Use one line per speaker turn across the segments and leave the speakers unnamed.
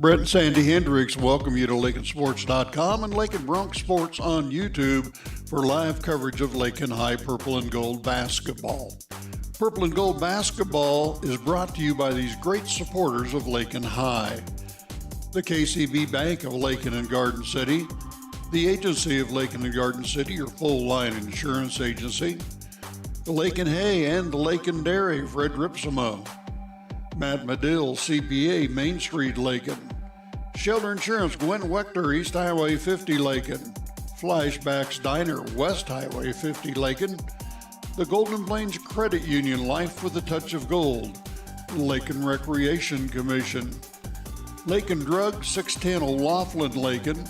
Brett and Sandy Hendricks welcome you to LakinSports.com and Lakin Bronx Sports on YouTube for live coverage of Lakin High Purple and Gold basketball. Purple and Gold basketball is brought to you by these great supporters of Lakin High. The KCB Bank of Lakin and Garden City, the agency of Lakin and Garden City, your full-line insurance agency, the Lakin Hay and the Lakin Dairy, Fred Ripsimo, Matt Medill, CPA, Main Street, Lakin, Shelter Insurance, Gwen Wechter, East Highway 50, Lakin, Flashbacks Diner, West Highway 50, Lakin, the Golden Plains Credit Union, Life with a Touch of Gold, Lakin Recreation Commission, Lakin Drug, 610 O'Laughlin, Lakin,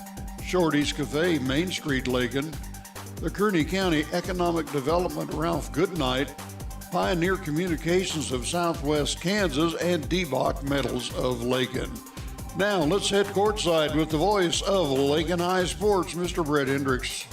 Shorty's Cafe, Main Street, Lakin, the Kearney County Economic Development, Ralph Goodnight, Pioneer Communications of Southwest Kansas, and D-Bach Metals of Lakin. Now let's head courtside with the voice of Lakin High Sports, Mr. Brett Hendricks.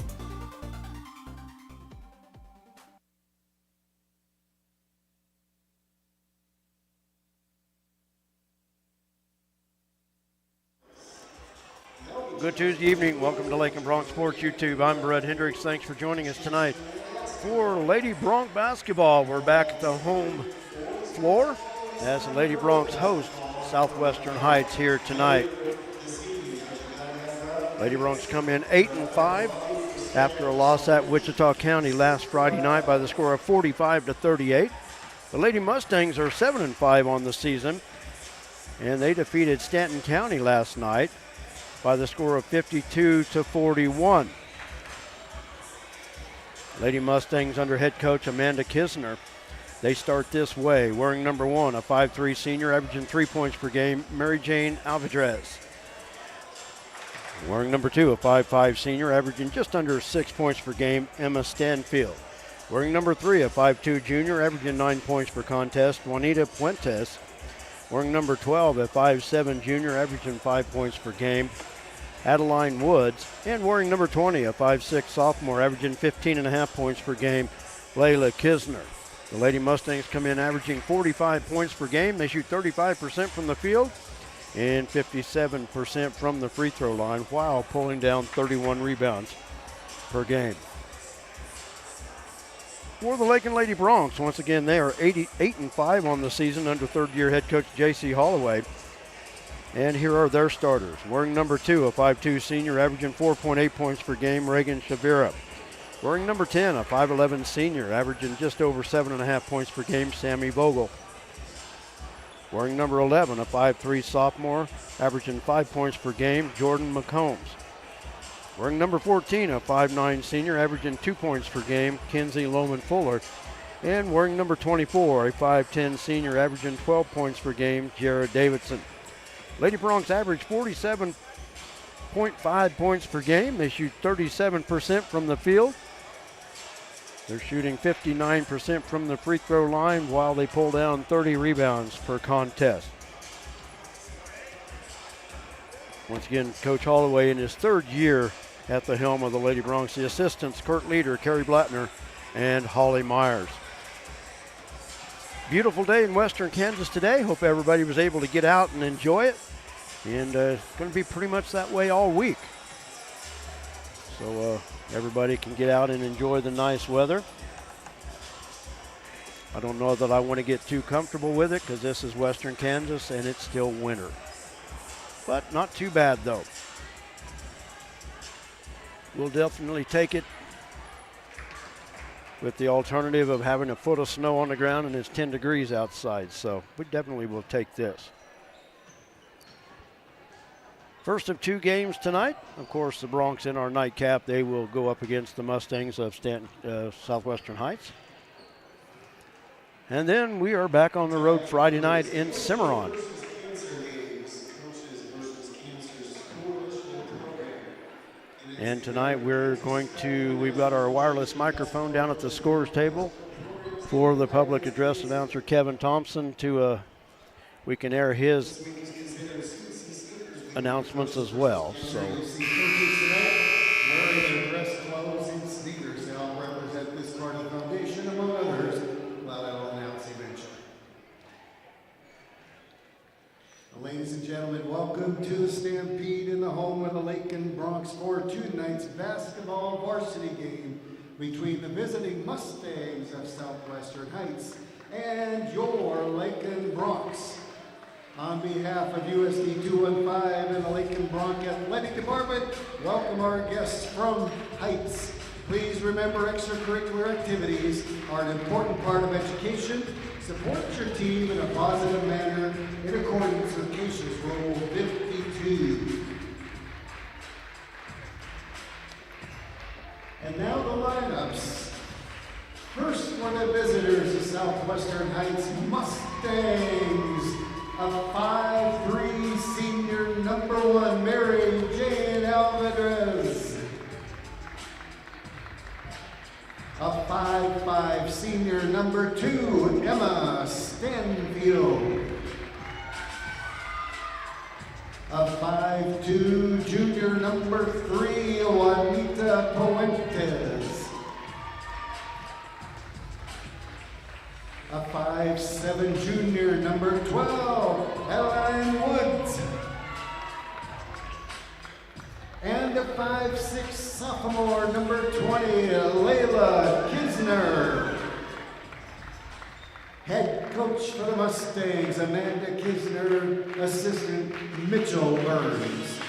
Good Tuesday evening. Welcome to Lakin Bronx Sports YouTube. I'm Brett Hendricks. Thanks for joining us tonight. For Lady Bronx basketball, we're back at the home floor as the Lady Bronx host Southwestern Heights here tonight. Lady Bronx come in 8-5 after a loss at Wichita County last Friday night by the score of 45-38. The Lady Mustangs are 7-5 on the season, and they defeated Stanton County last night by the score of 52-41. Lady Mustangs under head coach Amanda Kisner. They start this way. Wearing number 1, a 5'3" senior, averaging 3 points per game, Mary Jane Alvarez. Wearing number 2, a 5'5" senior, averaging just under 6 points per game, Emma Stanfield. Wearing number 3, a 5'2" junior, averaging 9 points per contest, Juanita Puentes. Wearing number 12, a 5'7" junior, averaging 5 points per game, Adeline Woods. And wearing number 20, a 5'6" sophomore, averaging 15.5 points per game, Layla Kisner. The Lady Mustangs come in averaging 45 points per game. They shoot 35% from the field and 57% from the free throw line while pulling down 31 rebounds per game. For the Lakin Lady Bronx, once again, they are 8-5 on the season under third-year head coach J.C. Holloway. And here are their starters. Wearing number 2, a 5'2" senior, averaging 4.8 points per game, Reagan Shavira. Wearing number 10, a 5'11" senior, averaging just over 7.5 points per game, Sammy Vogel. Wearing number 11, a 5'3" sophomore, averaging 5 points per game, Jordan McCombs. Wearing number 14, a 5'9" senior, averaging 2 points per game, Kenzie Loman Fuller. And wearing number 24, a 5'10" senior, averaging 12 points per game, Jared Davidson. Lady Bronx average 47.5 points per game. They shoot 37% from the field. They're shooting 59% from the free throw line while they pull down 30 rebounds per contest. Once again, Coach Holloway in his third year at the helm of the Lady Bronx. The assistants, Kurt Leader, Kerry Blattner, and Holly Myers. Beautiful day in western Kansas today. Hope everybody was able to get out and enjoy it. And it's going to be pretty much that way all week. So everybody can get out and enjoy the nice weather. I don't know that I want to get too comfortable with it because this is western Kansas and it's still winter. But not too bad though. We'll definitely take it with the alternative of having a foot of snow on the ground and it's 10 degrees outside. So we definitely will take this. First of 2 games tonight. Of course, the Bronx in our nightcap, they will go up against the Mustangs of Southwestern Heights. And then we are back on the road Friday night in Cimarron. And tonight we've got our wireless microphone down at the scorer's table for the public address announcer Kevin Thompson we can air his announcements as well. So
Ladies and gentlemen, welcome to the Stampede in the home of the Lakin Bronx for tonight's basketball varsity game between the visiting Mustangs of Southwestern Heights and your Lakin Bronx. On behalf of USD 215 and the Lakin Bronx Athletic Department, welcome our guests from Heights. Please remember extracurricular activities are an important part of education. Support your team in a positive manner in accordance with Cases Rule 52. And now the lineups. First for the visitors of Southwestern Heights Mustangs. A 5'3" senior number 1, Mary Jane Alvarez. A 5'5" senior number 2, Emma Stanfield. A 5'2" junior number 3, Juanita Puentes. A 5'7" junior number 12, Ellen Woods. And a 5'6" sophomore number 20, Layla Kisner. Head coach for the Mustangs, Amanda Kisner, assistant Mitchell Burns.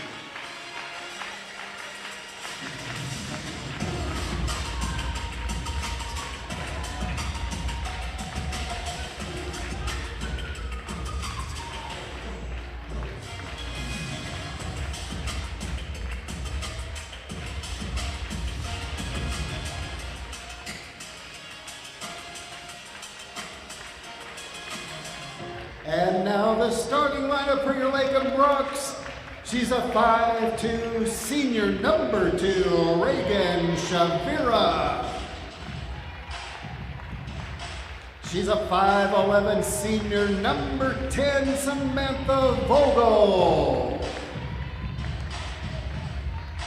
And now the starting lineup for your Lakin Bronx. She's a 5'2" senior number 2, Reagan Shavira. She's a 5'11" senior number 10, Samantha Vogel.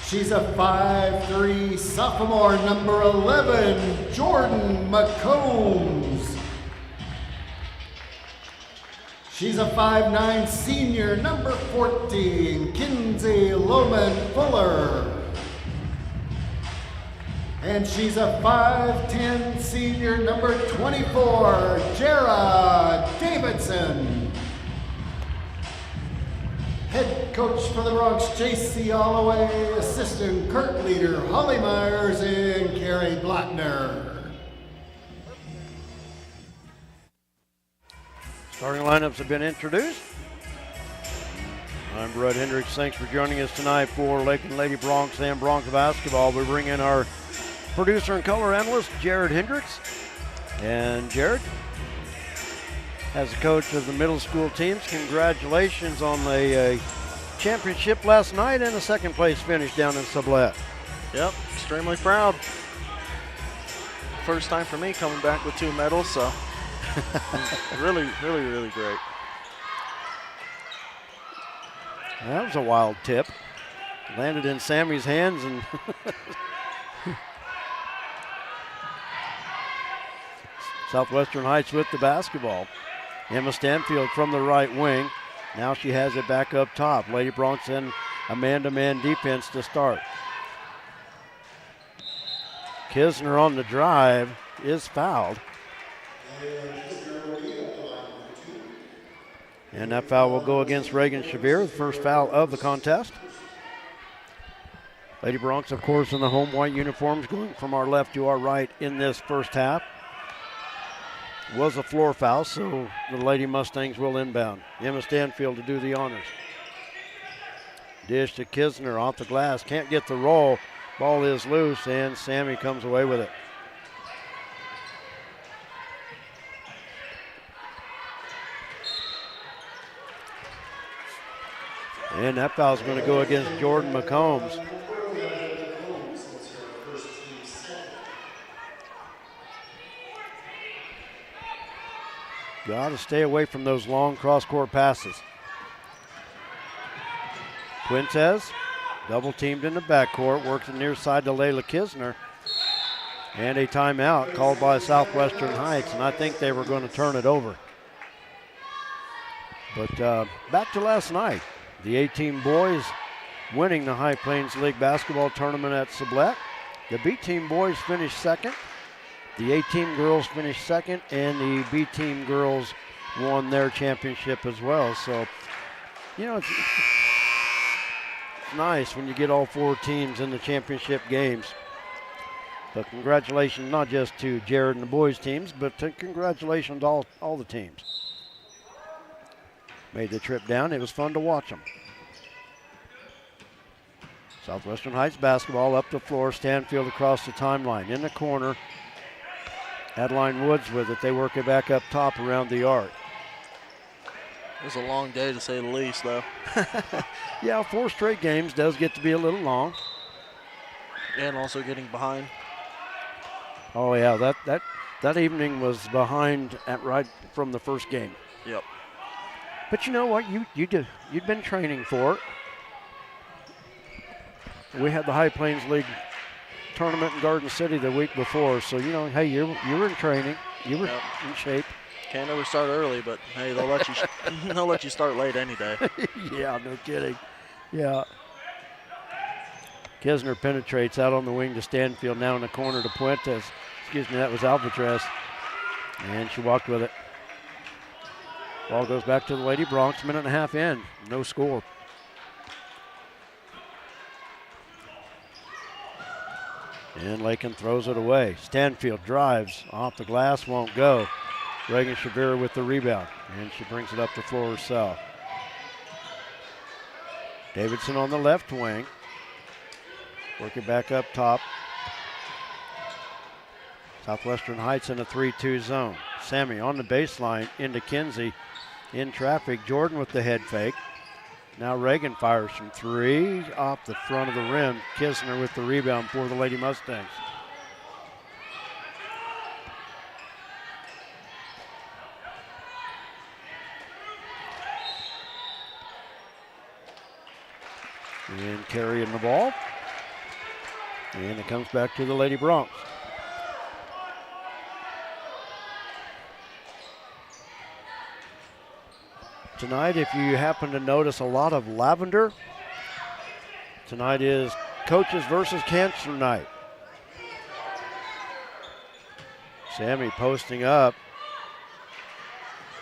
She's a 5'3" sophomore number 11, Jordan McCombs. She's a 5'9" senior, number 14, Kinsey Loman Fuller. And she's a 5'10" senior, number 24, Jara Davidson. Head coach for the Bronx, J.C. Holloway, assistant Kurt Leader, Holly Myers, and Carrie Blattner.
Starting lineups have been introduced. I'm Brett Hendricks. Thanks for joining us tonight for Lakin Lady Bronx and Bronx basketball. We bring in our producer and color analyst, Jared Hendricks. And Jared, as a coach of the middle school teams, congratulations on the championship last night and a second place finish down in Sublette.
Yep, extremely proud. First time for me coming back with 2 medals, so really great.
That was a wild tip. Landed in Sammy's hands and Southwestern Heights with the basketball. Emma Stanfield from the right wing. Now she has it back up top. Lady Bronx in a man-to-man defense to start. Kisner on the drive is fouled. And that foul will go against Reagan Shavir, the first foul of the contest. Lady Bronx, of course, in the home white uniforms, going from our left to our right in this first half. Was a floor foul, so the Lady Mustangs will inbound. Emma Stanfield to do the honors. Dish to Kisner off the glass, can't get the roll. Ball is loose, and Sammy comes away with it. And that foul is going to go against Jordan McCombs. Got to stay away from those long cross-court passes. Quintez, double teamed in the backcourt, works the near side to Layla Kisner. And a timeout called by Southwestern Heights, and I think they were going to turn it over. But back to last night. The A-team boys winning the High Plains League basketball tournament at Sublette. The B-team boys finished second. The A-team girls finished second, and the B-team girls won their championship as well. So, you know, it's nice when you get all 4 teams in the championship games. But congratulations not just to Jared and the boys' teams, but congratulations to all the teams. Made the trip down. It was fun to watch them. Southwestern Heights basketball up the floor. Stanfield across the timeline. In the corner, Adeline Woods with it. They work it back up top around the arc.
It was a long day to say the least, though.
Yeah, 4 straight games does get to be a little long.
And also getting behind.
Oh yeah, that evening was behind right from the first game.
Yep.
But you know what? You'd been training for it. We had the High Plains League tournament in Garden City the week before, so you know, hey, you were in training, you were in shape.
Can't ever start early, but hey, they'll let you they'll let you start late any day.
Yeah, no kidding. Yeah. Kisner penetrates out on the wing to Stanfield, now in the corner to Puentes. Excuse me, that was Albatres. And she walked with it. Ball goes back to the Lady Bronx, minute and a half in, no score. And Lakin throws it away. Stanfield drives off the glass, won't go. Reagan Shavira with the rebound, and she brings it up the floor herself. Davidson on the left wing. Work it back up top. Southwestern Heights in a 3-2 zone. Sammy on the baseline into Kinsey. In traffic, Jordan with the head fake. Now Reagan fires from 3 off the front of the rim. Kisner with the rebound for the Lady Mustangs. And carrying the ball. And it comes back to the Lady Bronx. Tonight, if you happen to notice a lot of lavender, tonight is coaches versus cancer night. Sammy posting up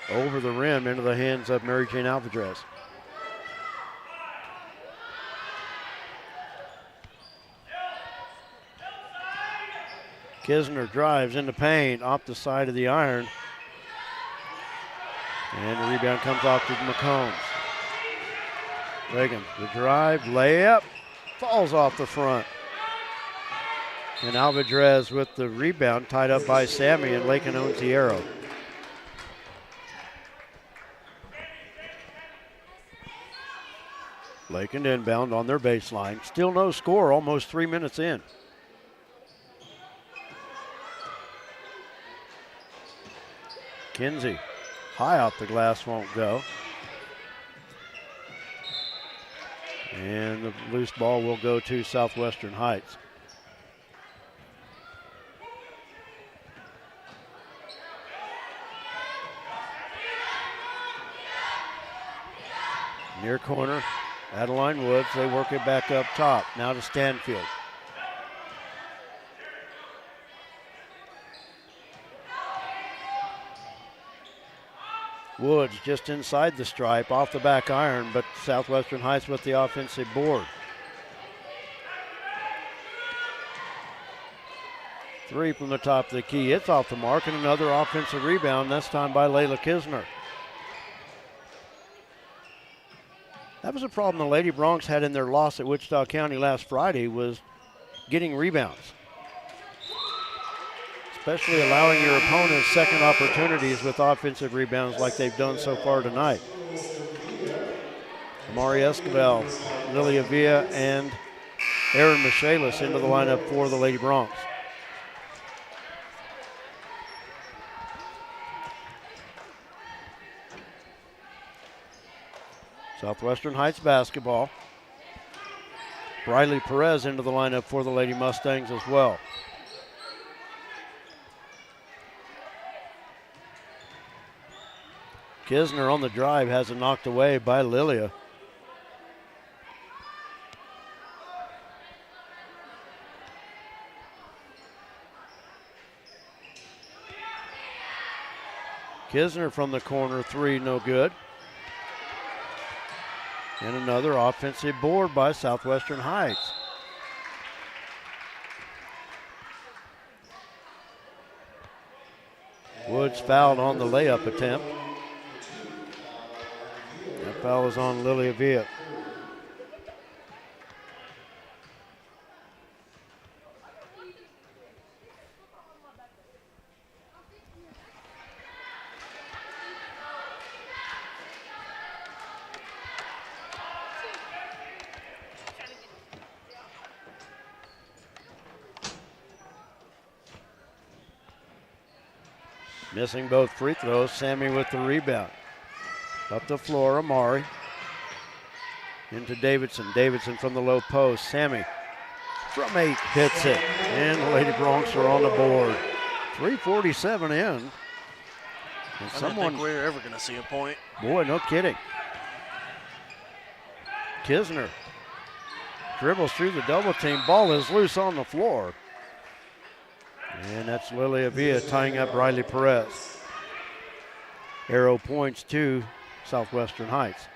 over the rim into the hands of Mary Jane Alvarez. Kisner drives in the paint off the side of the iron. And the rebound comes off to McCombs. Reagan, the drive, layup, falls off the front. And Alvarez with the rebound, tied up by Sammy, and Lakin owns the arrow. Lakin inbound on their baseline. Still no score, almost 3 minutes in. Kinsey. High off the glass, won't go. And the loose ball will go to Southwestern Heights. Near corner, Adeline Woods, they work it back up top. Now to Stanfield. Woods just inside the stripe, off the back iron, but Southwestern Heights with the offensive board. 3 from the top of the key. It's off the mark, and another offensive rebound, this time by Layla Kisner. That was a problem the Lady Bronx had in their loss at Wichita County last Friday, was getting rebounds. Especially allowing your opponents second opportunities with offensive rebounds like they've done so far tonight. Amari Esquivel, Lilia Villa, and Aaron Michaelis into the lineup for the Lady Bronx. Southwestern Heights basketball. Briley Perez into the lineup for the Lady Mustangs as well. Kisner on the drive has it knocked away by Lilia. Kisner from the corner, three, no good. And another offensive board by Southwestern Heights. Woods fouled on the layup attempt. That foul was on Lilia Villa. Missing both free throws. Sammy with the rebound. Up the floor, Amari. Into Davidson. Davidson from the low post. Sammy from 8 hits it. And the Lady Broncs are on the board. 3:47 in. And
I didn't think we were ever going to see a point.
Boy, no kidding. Kisner dribbles through the double team. Ball is loose on the floor. And that's Lilia Villa tying up Riley Perez. Arrow points to Southwestern Heights.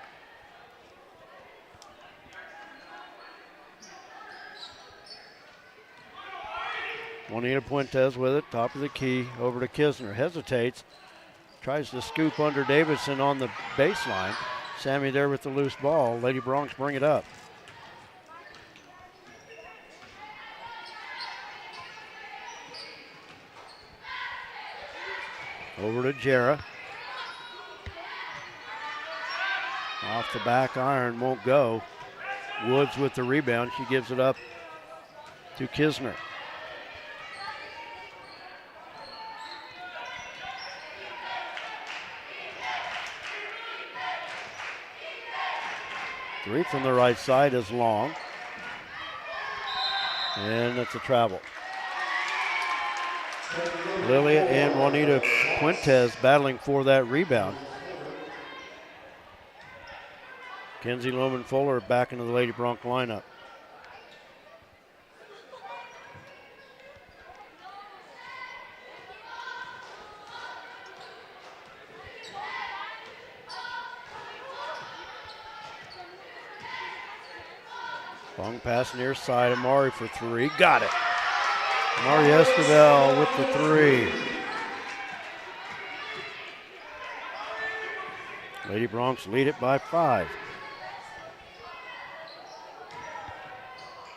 Juanita Puentes with it, top of the key, over to Kisner. Hesitates, tries to scoop under Davidson on the baseline. Sammy there with the loose ball. Lady Broncs bring it up. Over to Jarrah. Off the back iron, won't go. Woods with the rebound. She gives it up to Kisner. Three from the right side is long. And that's a travel. Lilia and Juanita Puentes battling for that rebound. Kenzie Loman Fuller back into the Lady Bronc lineup. Long pass near side. Amari for three. Got it. Amari Esquivel with the three. Lady Broncs lead it by 5.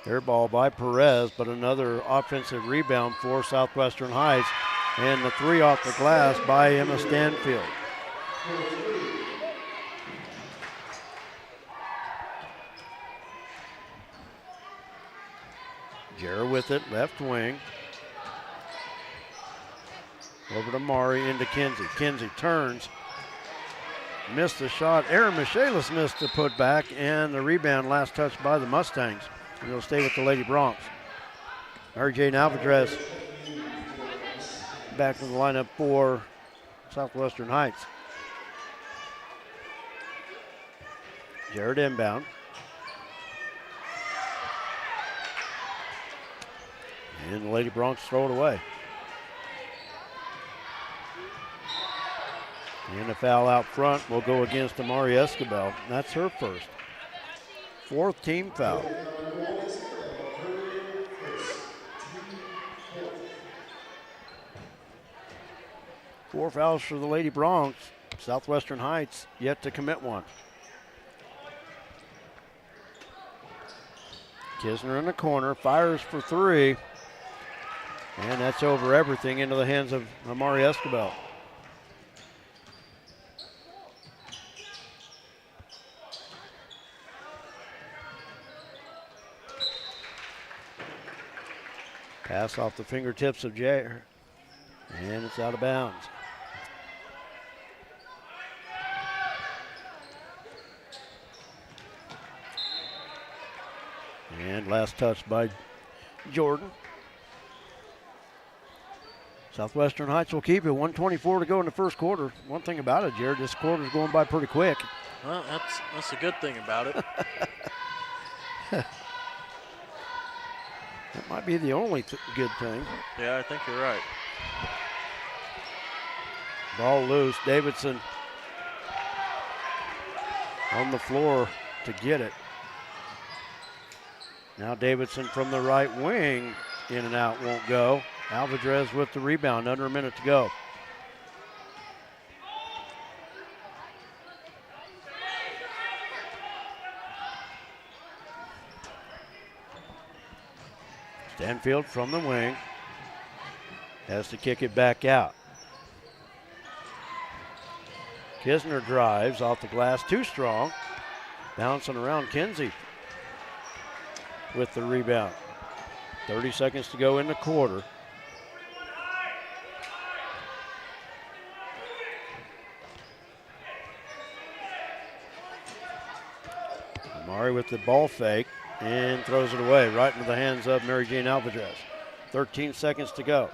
Air ball by Perez, but another offensive rebound for Southwestern Heights. And the three off the glass by Emma Stanfield. Jarrah with it, left wing. Over to Mari, into Kinsey. Kinsey turns, missed the shot. Aaron Michaelis missed the putback, and the rebound last touched by the Mustangs. And it'll stay with the Lady Broncs. RJ Alvarez back in the lineup for Southwestern Heights. Jarrett inbound. And the Lady Broncs throw it away. And a foul out front will go against Amari Esquivel. That's her first. 4th team foul. Four fouls for the Lady Broncs. Southwestern Heights yet to commit one. Kisner in the corner, fires for three. And that's over everything into the hands of Amari Esquivel. Pass off the fingertips of Jair. And it's out of bounds. And last touch by Jordan. Southwestern Heights will keep it. 1:24 to go in the first quarter. One thing about it, Jared, this quarter's going by pretty quick.
Well, that's a good thing about it.
That might be the only good thing.
Yeah, I think you're right.
Ball loose. Davidson on the floor to get it. Now Davidson from the right wing. In and out, won't go. Alvarez with the rebound, under a minute to go. Stanfield from the wing has to kick it back out. Kisner drives off the glass, too strong. Bouncing around. Kinsey with the rebound. 30 seconds to go in the quarter. Amari with the ball fake and throws it away right into the hands of Mary Jane Alvarez. 13 seconds to go.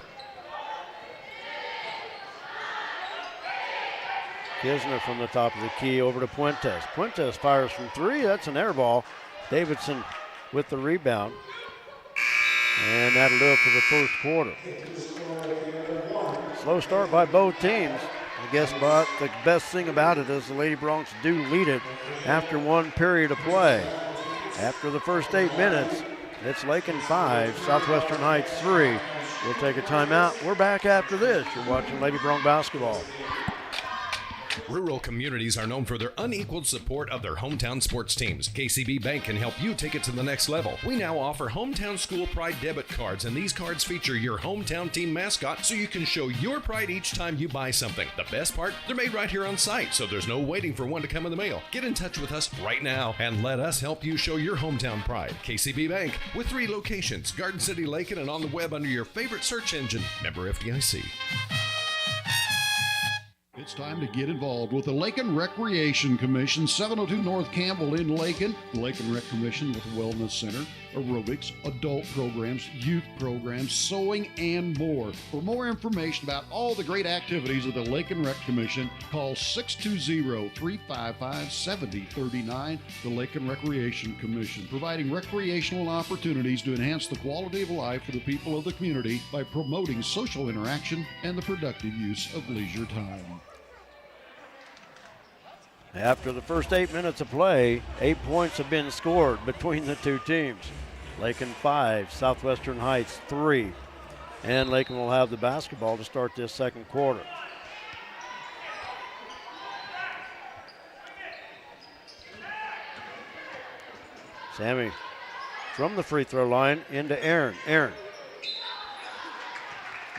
Kisner from the top of the key over to Puentes. Puentes fires from three. That's an air ball. Davidson with the rebound. And that'll do it for the first quarter. Slow start by both teams. I guess, but the best thing about it is the Lady Broncs do lead it after one period of play. After the first 8 minutes, it's Lakin 5, Southwestern Heights 3. We'll take a timeout. We're back after this. You're watching Lady Bronc basketball.
Rural communities are known for their unequaled support of their hometown sports teams. KCB Bank can help you take it to the next level. We now offer Hometown School Pride debit cards, and these cards feature your hometown team mascot so you can show your pride each time you buy something. The best part, they're made right here on site, so there's no waiting for one to come in the mail. Get in touch with us right now and let us help you show your hometown pride. KCB Bank, with 3 locations, Garden City, Lakin, and on the web under your favorite search engine. Member FDIC.
It's time to get involved with the Lakin Recreation Commission, 702 North Campbell in Lakin. The Lakin Rec Commission with a wellness center, aerobics, adult programs, youth programs, sewing, and more. For more information about all the great activities of the Lakin Rec Commission, call 620-355-7039. The Lakin Recreation Commission, providing recreational opportunities to enhance the quality of life for the people of the community by promoting social interaction and the productive use of leisure time.
After the first 8 minutes of play, 8 points have been scored between the two teams. Lakin 5, Southwestern Heights 3. And Lakin will have the basketball to start this second quarter. Sammy from the free throw line into Aaron. Aaron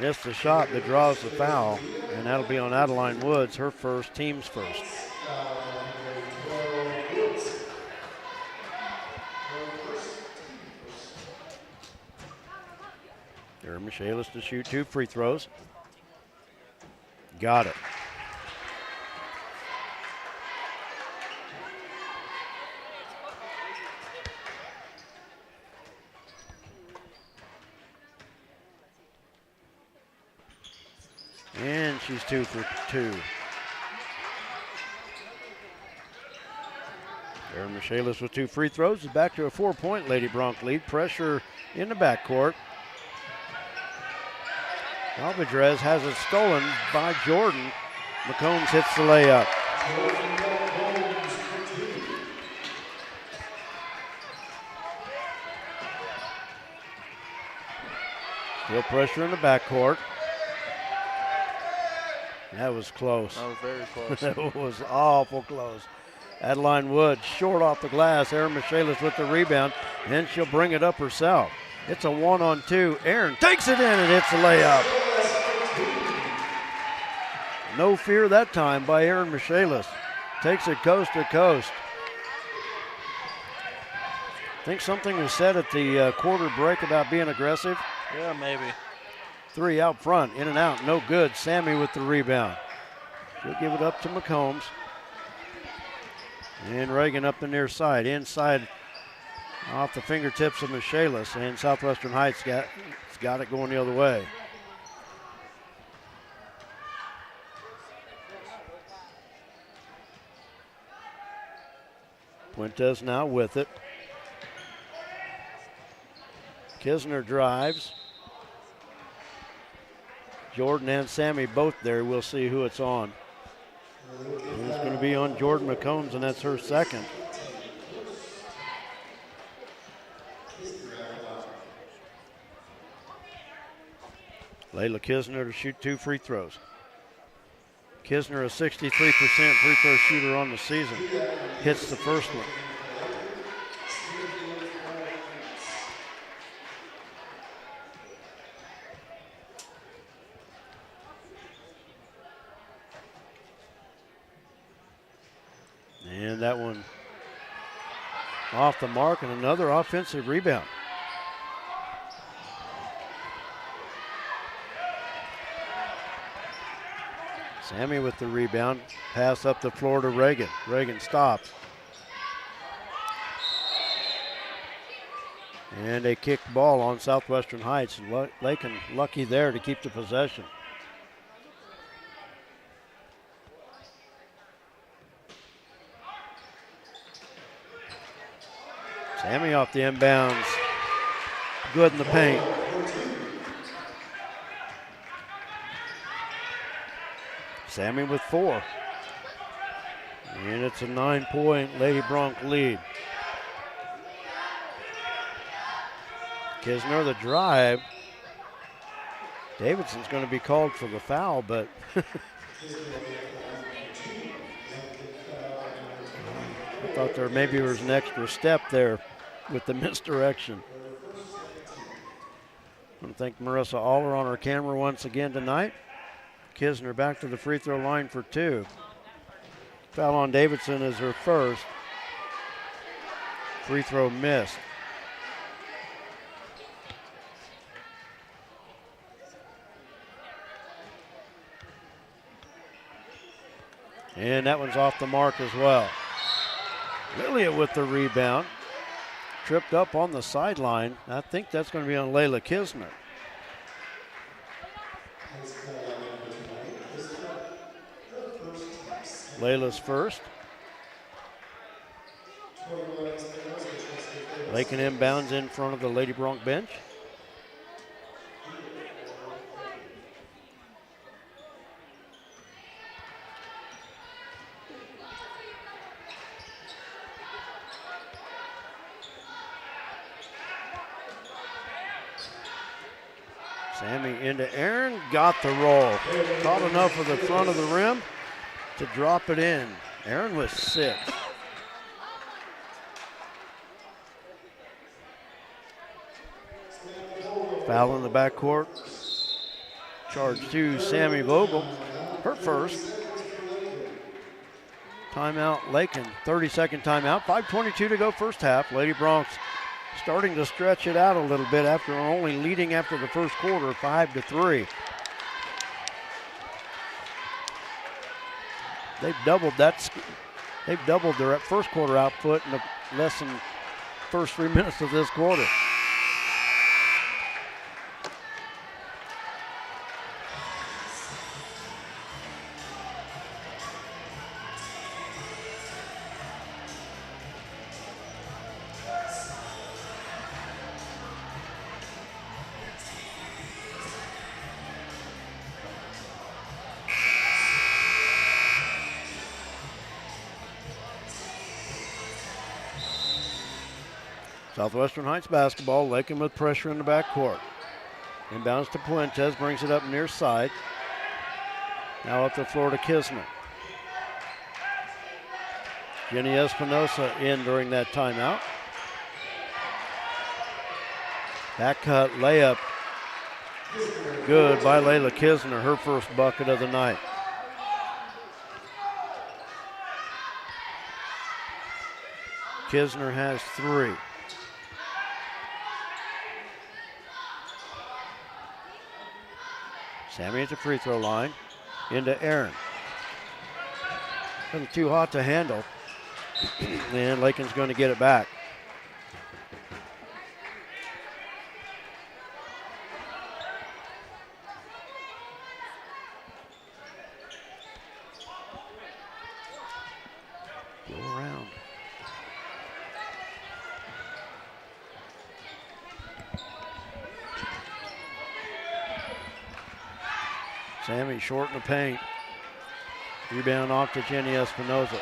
missed the shot that draws the foul, and that'll be on Adeline Woods, her first, team's first. Aaron Michaelis to shoot 2 free throws. Got it. And she's 2 for 2. Aaron Michaelis with 2 free throws is back to a 4-point Lady Bronc lead. Pressure in the backcourt. Alvarez has it stolen by Jordan. McCombs hits the layup. Still pressure in the backcourt. That was close.
That was very close.
That was awful close. Adeline Woods short off the glass. Aaron Michaelis with the rebound, and she'll bring it up herself. It's a 1-on-2. Aaron takes it in and hits the layup. No fear that time by Aaron Michaelis. Takes it coast to coast. Think something was said at the quarter break about being aggressive?
Yeah, maybe.
3 out front, in and out, no good. Sammy with the rebound. She'll give it up to McCombs. And Reagan up the near side, inside off the fingertips of Michaelis, and Southwestern Heights got it going the other way. Fuentes now with it. Kisner drives. Jordan and Sammy both there. We'll see who it's on. And it's going to be on Jordan McCombs, and that's her second. Layla Kisner to shoot 2 free throws. Kisner, a 63% free throw shooter on the season, hits the first one. And that one off the mark, and another offensive rebound. Sammy with the rebound. Pass up the floor to Reagan. Reagan stops. And a kicked ball on Southwestern Heights. Lakin lucky there to keep the possession. Sammy off the inbounds. Good in the paint. Sammy with 4. And it's a 9-point Lady Bronc lead. Kisner the drive. Davidson's going to be called for the foul, but I thought there maybe was an extra step there with the misdirection. I want to thank Marissa Aller on our camera once again tonight. Kisner back to the free throw line for 2. Foul on Davidson is her first. Free throw missed. And that one's off the mark as well. Lilia with the rebound. Tripped up on the sideline. I think that's going to be on Layla Kisner. Layla's first. Lakin inbounds in front of the Lady Bronc bench. Sammy into Aaron, got the roll. Caught enough of the front of the rim to drop it in. Aaron with 6. Foul in the backcourt. Charge to Sammy Vogel. Her first. Timeout Lakin, 30-second timeout. 5:22 to go first half. Lady Broncs starting to stretch it out a little bit after only leading after the first quarter, 5-3. They've doubled that. They've doubled their first quarter output in the less than first 3 minutes of this quarter. Southwestern Heights basketball. Lakin with pressure in the backcourt. Inbounds to Puentes, brings it up near side. Now up the floor to Kisner. Jenny Espinosa in during that timeout. Back cut layup. Good by Layla Kisner, her first bucket of the night. Kisner has 3. Sammy at the free throw line. Into Aaron. Wasn't too hot to handle. And Lakin's going to get it back. Go around. Sammy short in the paint. Rebound off to Jenny Espinoza.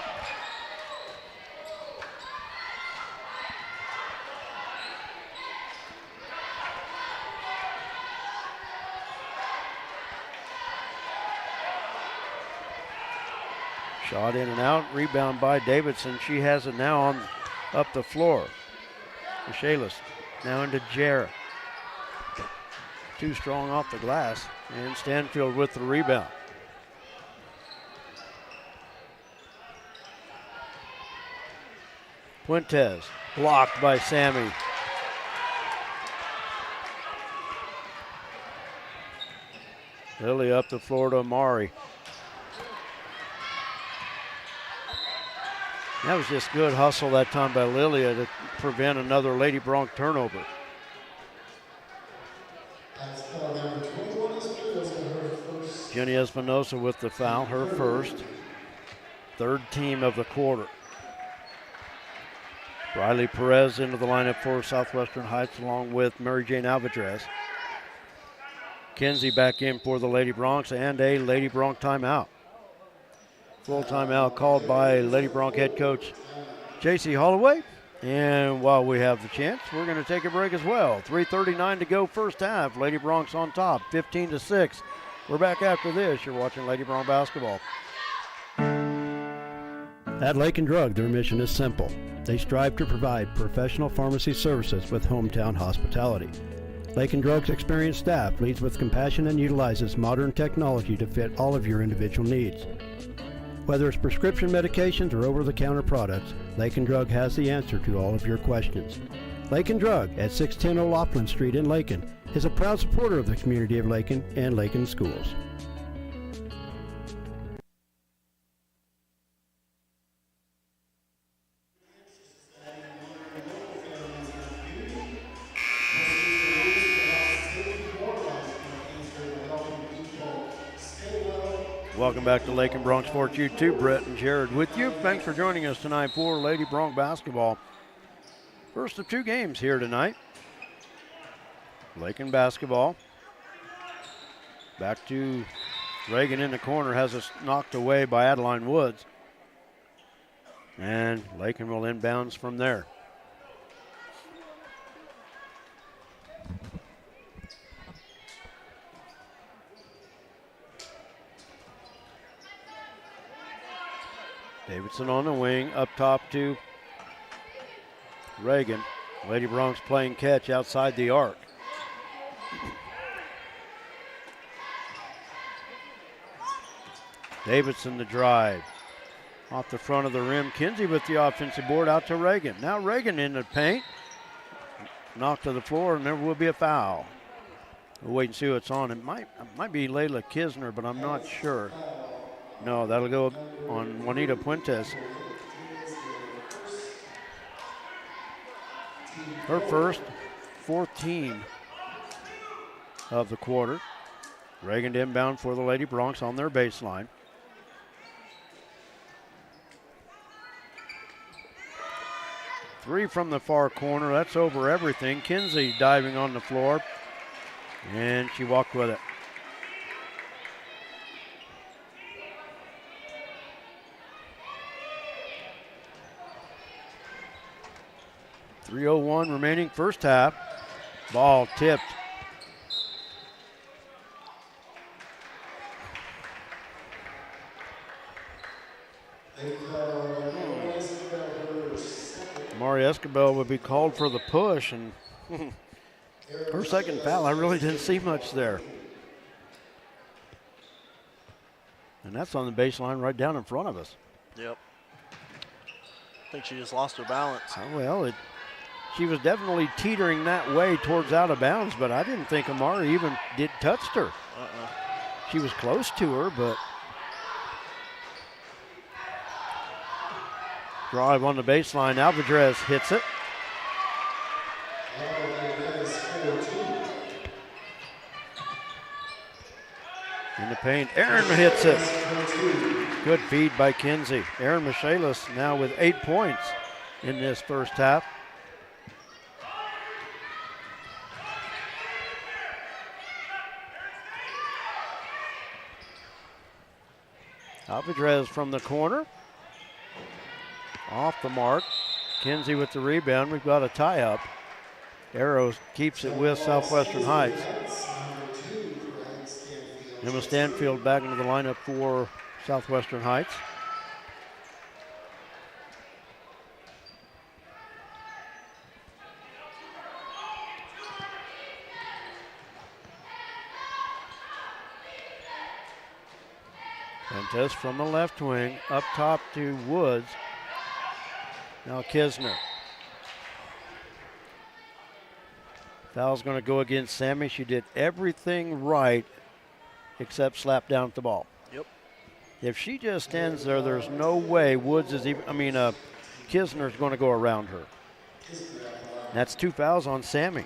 Shot in and out, rebound by Davidson. She has it now on up the floor. Michaelis now into Jarrett. Too strong off the glass, and Stanfield with the rebound. Fuentes blocked by Sammy. Lily up the floor to Amari. That was just good hustle that time by Lilia to prevent another Lady Bronc turnover. Jenny Espinosa with the foul, her first. Third team of the quarter. Riley Perez into the lineup for Southwestern Heights along with Mary Jane Alvarez. Kinsey back in for the Lady Broncs and a Lady Bronc timeout. Full timeout called by Lady Bronc head coach J.C. Holloway. And while we have the chance, we're going to take a break as well. 3:39 to go first half. Lady Broncs on top, 15-6. We're back after this. You're watching Lady Bronc basketball. At Lakin Drug, their mission is simple. They strive to provide professional pharmacy services with hometown hospitality. Lakin Drug's experienced staff leads with compassion and utilizes modern technology to fit all of your individual needs. Whether it's prescription medications or over-the-counter products, Lakin Drug has the answer to all of your questions. Lakin Drug at 610 O'Loughlin Street in Lakin is a proud supporter of the community of Lakin and Lakin schools. Welcome back to Lakin Bronc Sports YouTube. Brett and Jared with you. Thanks for joining us tonight for Lady Bronc basketball. First of two games here tonight. Lakin basketball. Back to Reagan in the corner, has us knocked away by Adeline Woods. And Lakin will inbounds from there. Davidson on the wing, up top to Reagan. Lady Broncs playing catch outside the arc. Davidson the drive. Off the front of the rim. Kinsey with the offensive board out to Reagan. Now Reagan in the paint. Knocked to the floor, and there will be a foul. We'll wait and see what's on. It might be Layla Kisner, but I'm not sure. No, that'll go on Juanita Puentes. Her first, 14 of the quarter. Reagan to inbound for the Lady Broncs on their baseline. Three from the far corner, that's over everything. Kinsey diving on the floor, and she walked with it. .301 remaining first half. Ball tipped. Mari Escobar would be called for the push, and her second foul, I really didn't see much there. And that's on the baseline right down in front of us.
Yep. I think she just lost her balance.
Well, she was definitely teetering that way towards out of bounds, but I didn't think Amari even touched her. She was close to her, but drive on the baseline. Alvarez hits it. In the paint, Aaron hits it. Good feed by Kinsey. Aaron Michaelis now with 8 points in this first half. Alvidrez from the corner. Off the mark. Kinsey with the rebound. We've got a tie-up. Arrows keeps it with Southwestern Heights. Emma Stanfield back into the lineup for Southwestern Heights. Fuentes from the left wing, up top to Woods. Now Kisner. Foul's going to go against Sammy. She did everything right except slap down at the ball.
Yep.
If she just stands there, there's no way Woods is even, Kisner's going to go around her. That's 2 fouls on Sammy.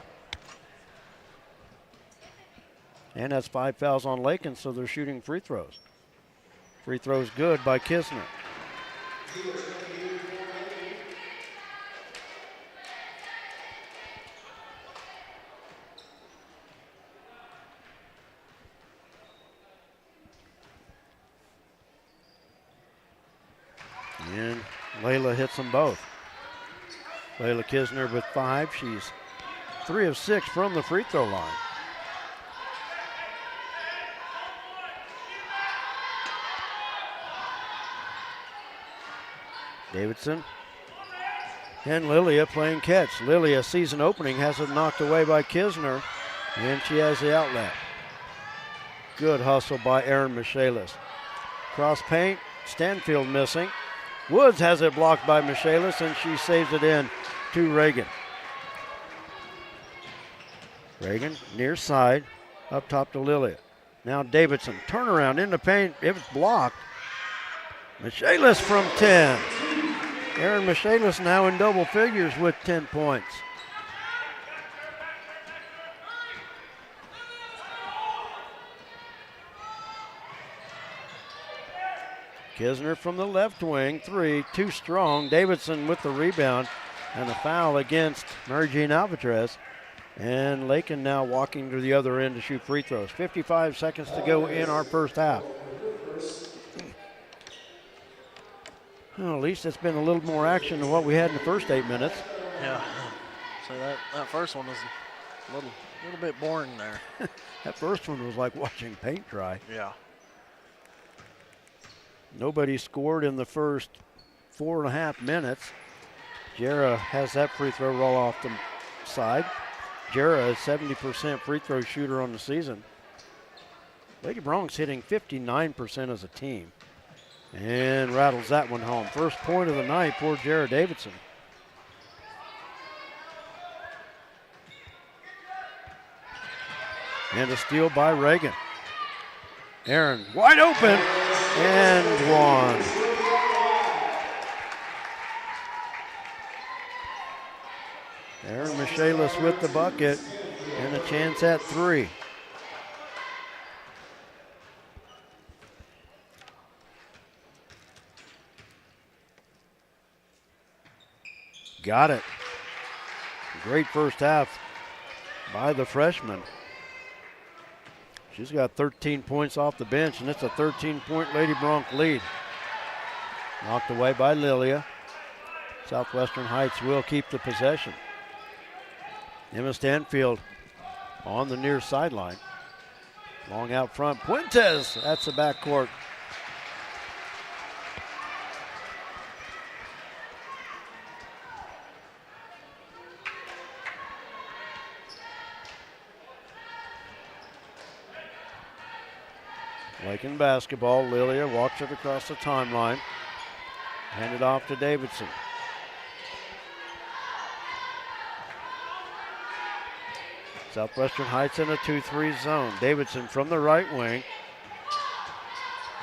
And that's 5 fouls on Lakin, so they're shooting free throws. Free throws good by Kisner. And Layla hits them both. Layla Kisner with 5. She's 3 of 6 from the free throw line. Davidson and Lilia playing catch. Lilia, season opening, has it knocked away by Kisner, and she has the outlet. Good hustle by Aaron Michaelis. Cross paint, Stanfield missing. Woods has it blocked by Michaelis, and she saves it in to Reagan. Reagan near side, up top to Lilia. Now Davidson, turnaround in the paint, it was blocked. Michaelis from 10. Aaron Michaelis now in double figures with 10 points. Kisner from the left wing, 3, too strong. Davidson with the rebound and a foul against Mary Jane Alvidrez. And Lakin now walking to the other end to shoot free throws. 55 seconds to go in our first half. Well, at least it's been a little more action than what we had in the first 8 minutes.
Yeah. So that first one was a little bit boring there.
That first one was like watching paint dry.
Yeah.
Nobody scored in the first 4.5 minutes. Jera has that free throw roll off the side. Jera is 70% free throw shooter on the season. Lady Bronx hitting 59% as a team. And rattles that one home. First point of the night for Jera Davidson. And a steal by Reagan. Aaron wide open and one. Aaron Michaelis with the bucket and a chance at 3. Got it. Great first half by the freshman. She's got 13 points off the bench, and it's a 13-point Lady Bronx lead. Knocked away by Lilia. Southwestern Heights will keep the possession. Emma Stanfield on the near sideline. Long out front, Puentes, that's the backcourt. Lakin basketball, Lilia walks it across the timeline. Hand it off to Davidson. Southwestern Heights in a 2-3 zone. Davidson from the right wing.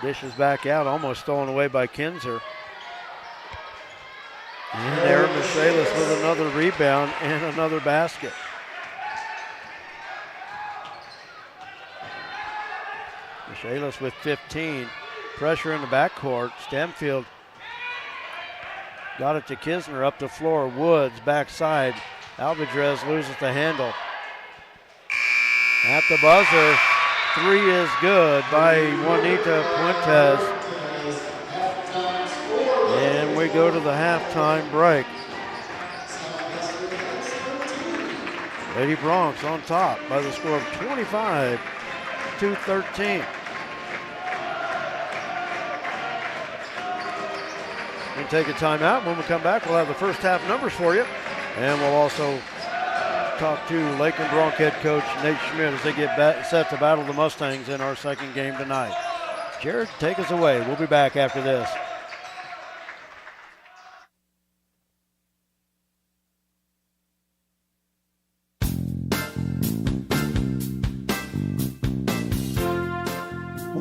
Dishes back out, almost stolen away by Kinzer. And Aaron Michaelis with another rebound and another basket. Michaelis with 15. Pressure in the backcourt. Stanfield got it to Kisner up the floor. Woods backside. Alvidrez loses the handle. At the buzzer, 3 is good by Juanita Puentes. go to the halftime break. Lady Bronx on top by the score of 25-13. We'll take a timeout. When we come back, we'll have the first half numbers for you. And we'll also talk to Lakin Bronx head coach Nate Schmidt as they get set to battle the Mustangs in our second game tonight. Jared, take us away. We'll be back after this.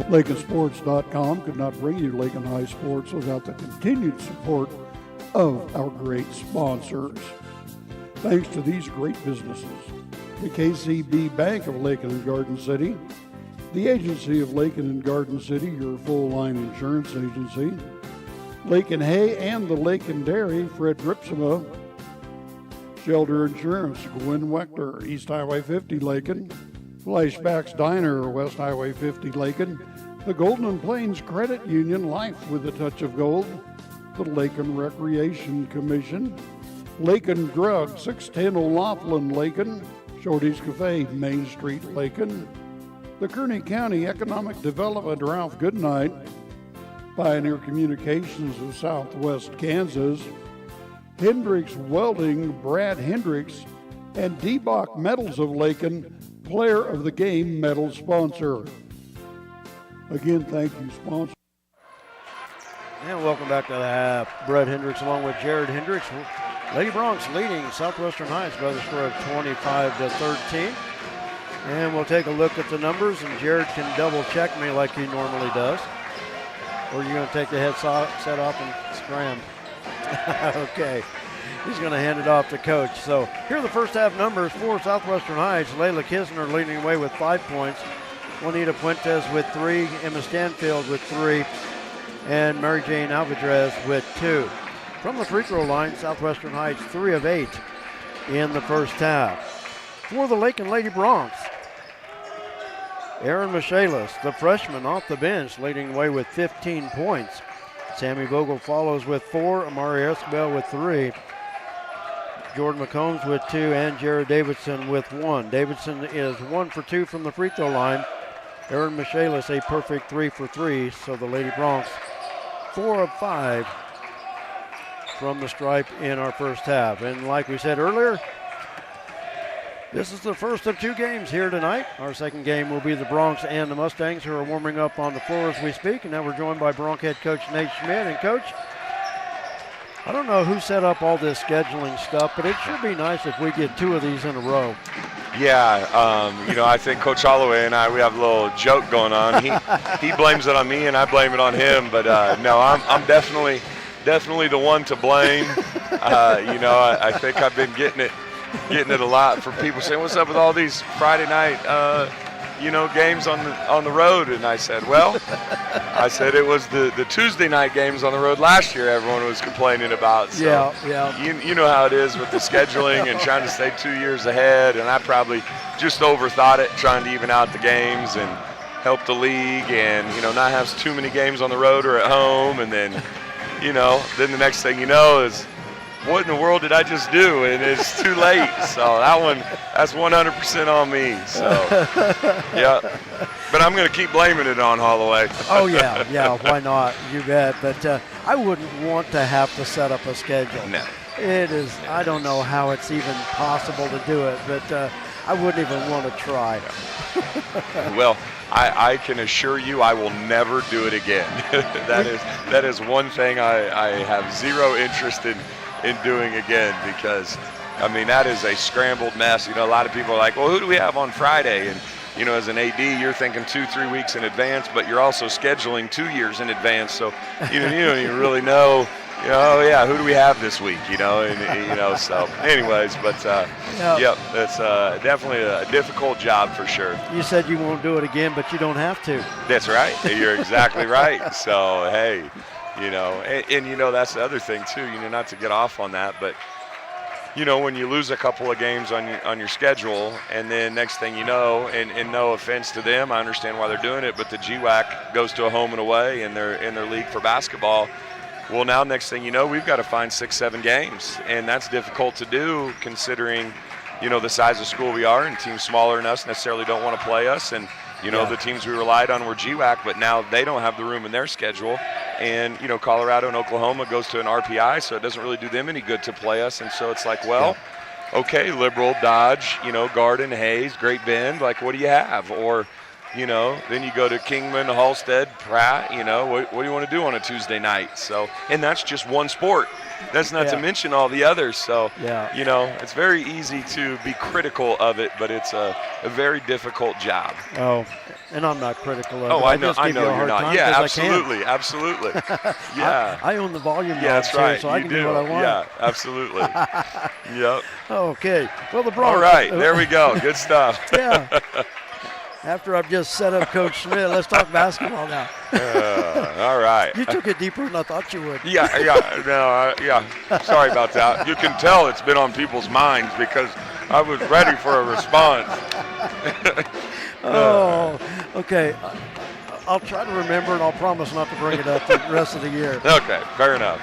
LakinSports.com could not bring you Lakin High Sports without the continued support of our great sponsors. Thanks to these great businesses: the KCB Bank of Lakin and Garden City, the Agency of Lakin and Garden City, your full-line insurance agency, Lakin Hay and the Lakin Dairy, Fred Ripsema, Shelter Insurance, Gwen Wechter, East Highway 50 Lakin, Flashbacks Diner, West Highway 50 Lakin, the Golden Plains Credit Union, Life with a Touch of Gold, the Lakin Recreation Commission, Lakin Drug, 610 O'Laughlin Lakin, Shorty's Cafe, Main Street Lakin, the Kearney County Economic Development, Ralph Goodnight, Pioneer Communications of Southwest Kansas, Hendricks Welding, Brad Hendricks, and D-Bach Metals of Lakin, Player of the Game medal sponsor. Again, thank you, sponsor.
And welcome back to the half. Brad Hendricks along with Jared Hendricks. Lady Bronx leading Southwestern Heights by the score of 25-13. And we'll take a look at the numbers, and Jared can double check me like he normally does. Or you're going to take the headset off and scram. Okay. He's going to hand it off to Coach. So here are the first half numbers for Southwestern Heights. Layla Kisner leading away with 5 points. Juanita Puentes with 3. Emma Stanfield with 3. And Mary Jane Alvarez with 2. From the free throw line, Southwestern Heights 3 of 8 in the first half. For the Lakin Lady Bronx, Aaron Michaelis, the freshman off the bench, leading away with 15 points. Sammy Vogel follows with 4. Amari Escobar with 3. Jordan McCombs with 2, and Jared Davidson with 1. Davidson is 1 for 2 from the free throw line. Aaron Michaelis a perfect 3 for 3, so the Lady Bronx 4 of 5 from the stripe in our first half. And like we said earlier, this is the first of 2 games here tonight. Our second game will be the Bronx and the Mustangs, who are warming up on the floor as we speak. And now we're joined by Bronx head coach Nate Schmidt. And Coach, I don't know who set up all this scheduling stuff, but it should be nice if we get 2 of these in a row.
Yeah, I think Coach Holloway and we have a little joke going on. He blames it on me, and I blame it on him. But no, I'm definitely the one to blame. I think I've been getting it a lot from people saying, "What's up with all these Friday night, games on the road?" And I said, it was the Tuesday night games on the road last year everyone was complaining about. So
yeah.
You know how it is with the scheduling and trying to stay 2 years ahead, and I probably just overthought it, trying to even out the games and help the league, and not have too many games on the road or at home, and then then the next thing you know is, what in the world did I just do? And it's too late. So that's 100% on me. So, yeah. But I'm going to keep blaming it on Holloway.
Oh, yeah, why not? You bet. But I wouldn't want to have to set up a schedule.
No.
It is, I don't know how it's even possible to do it, but I wouldn't even want to try.
Well, I can assure you I will never do it again. That is one thing I have zero interest in doing again, because that is a scrambled mess. A lot of people are like, well, who do we have on Friday? And as an AD, you're thinking 2-3 weeks in advance, but you're also scheduling 2 years in advance, so you don't even really know, who do we have this week? So anyways, but it's definitely a difficult job for sure.
You said you won't do it again, but you don't have to.
That's right. You're exactly right. So hey, and that's the other thing too, not to get off on that, but when you lose a couple of games on your schedule, and then next thing you know, and no offense to them, I understand why they're doing it, but the GWAC goes to a home and away, and they're in their league for basketball. Well, now next thing you know, we've got to find 6-7 games, and that's difficult to do considering, the size of school we are, and teams smaller than us necessarily don't want to play us, and the teams we relied on were GWAC, but now they don't have the room in their schedule, and Colorado and Oklahoma goes to an RPI, so it doesn't really do them any good to play us, and so it's like, well, okay, Liberal, Dodge, Garden, Hayes, Great Bend, like what do you have? Or then you go to Kingman, Halstead, Pratt, what do you want to do on a Tuesday night? So, and that's just one sport. That's not to mention all the others. So, it's very easy to be critical of it, but it's a very difficult job.
Oh, and I'm not critical of it.
I know you're not. Yeah, absolutely. Yeah.
I own the volume.
Yeah, that's right.
So I can do what I want.
Yeah, absolutely. Yep.
Okay. Well, the Bronx.
All right, there we go. Good stuff.
Yeah. After I've just set up Coach Schmidt, let's talk basketball now.
All right.
You took it deeper than I thought you would.
Sorry about that. You can tell it's been on people's minds because I was ready for a response.
Okay. I'll try to remember, and I'll promise not to bring it up the rest of the year.
Okay, fair enough.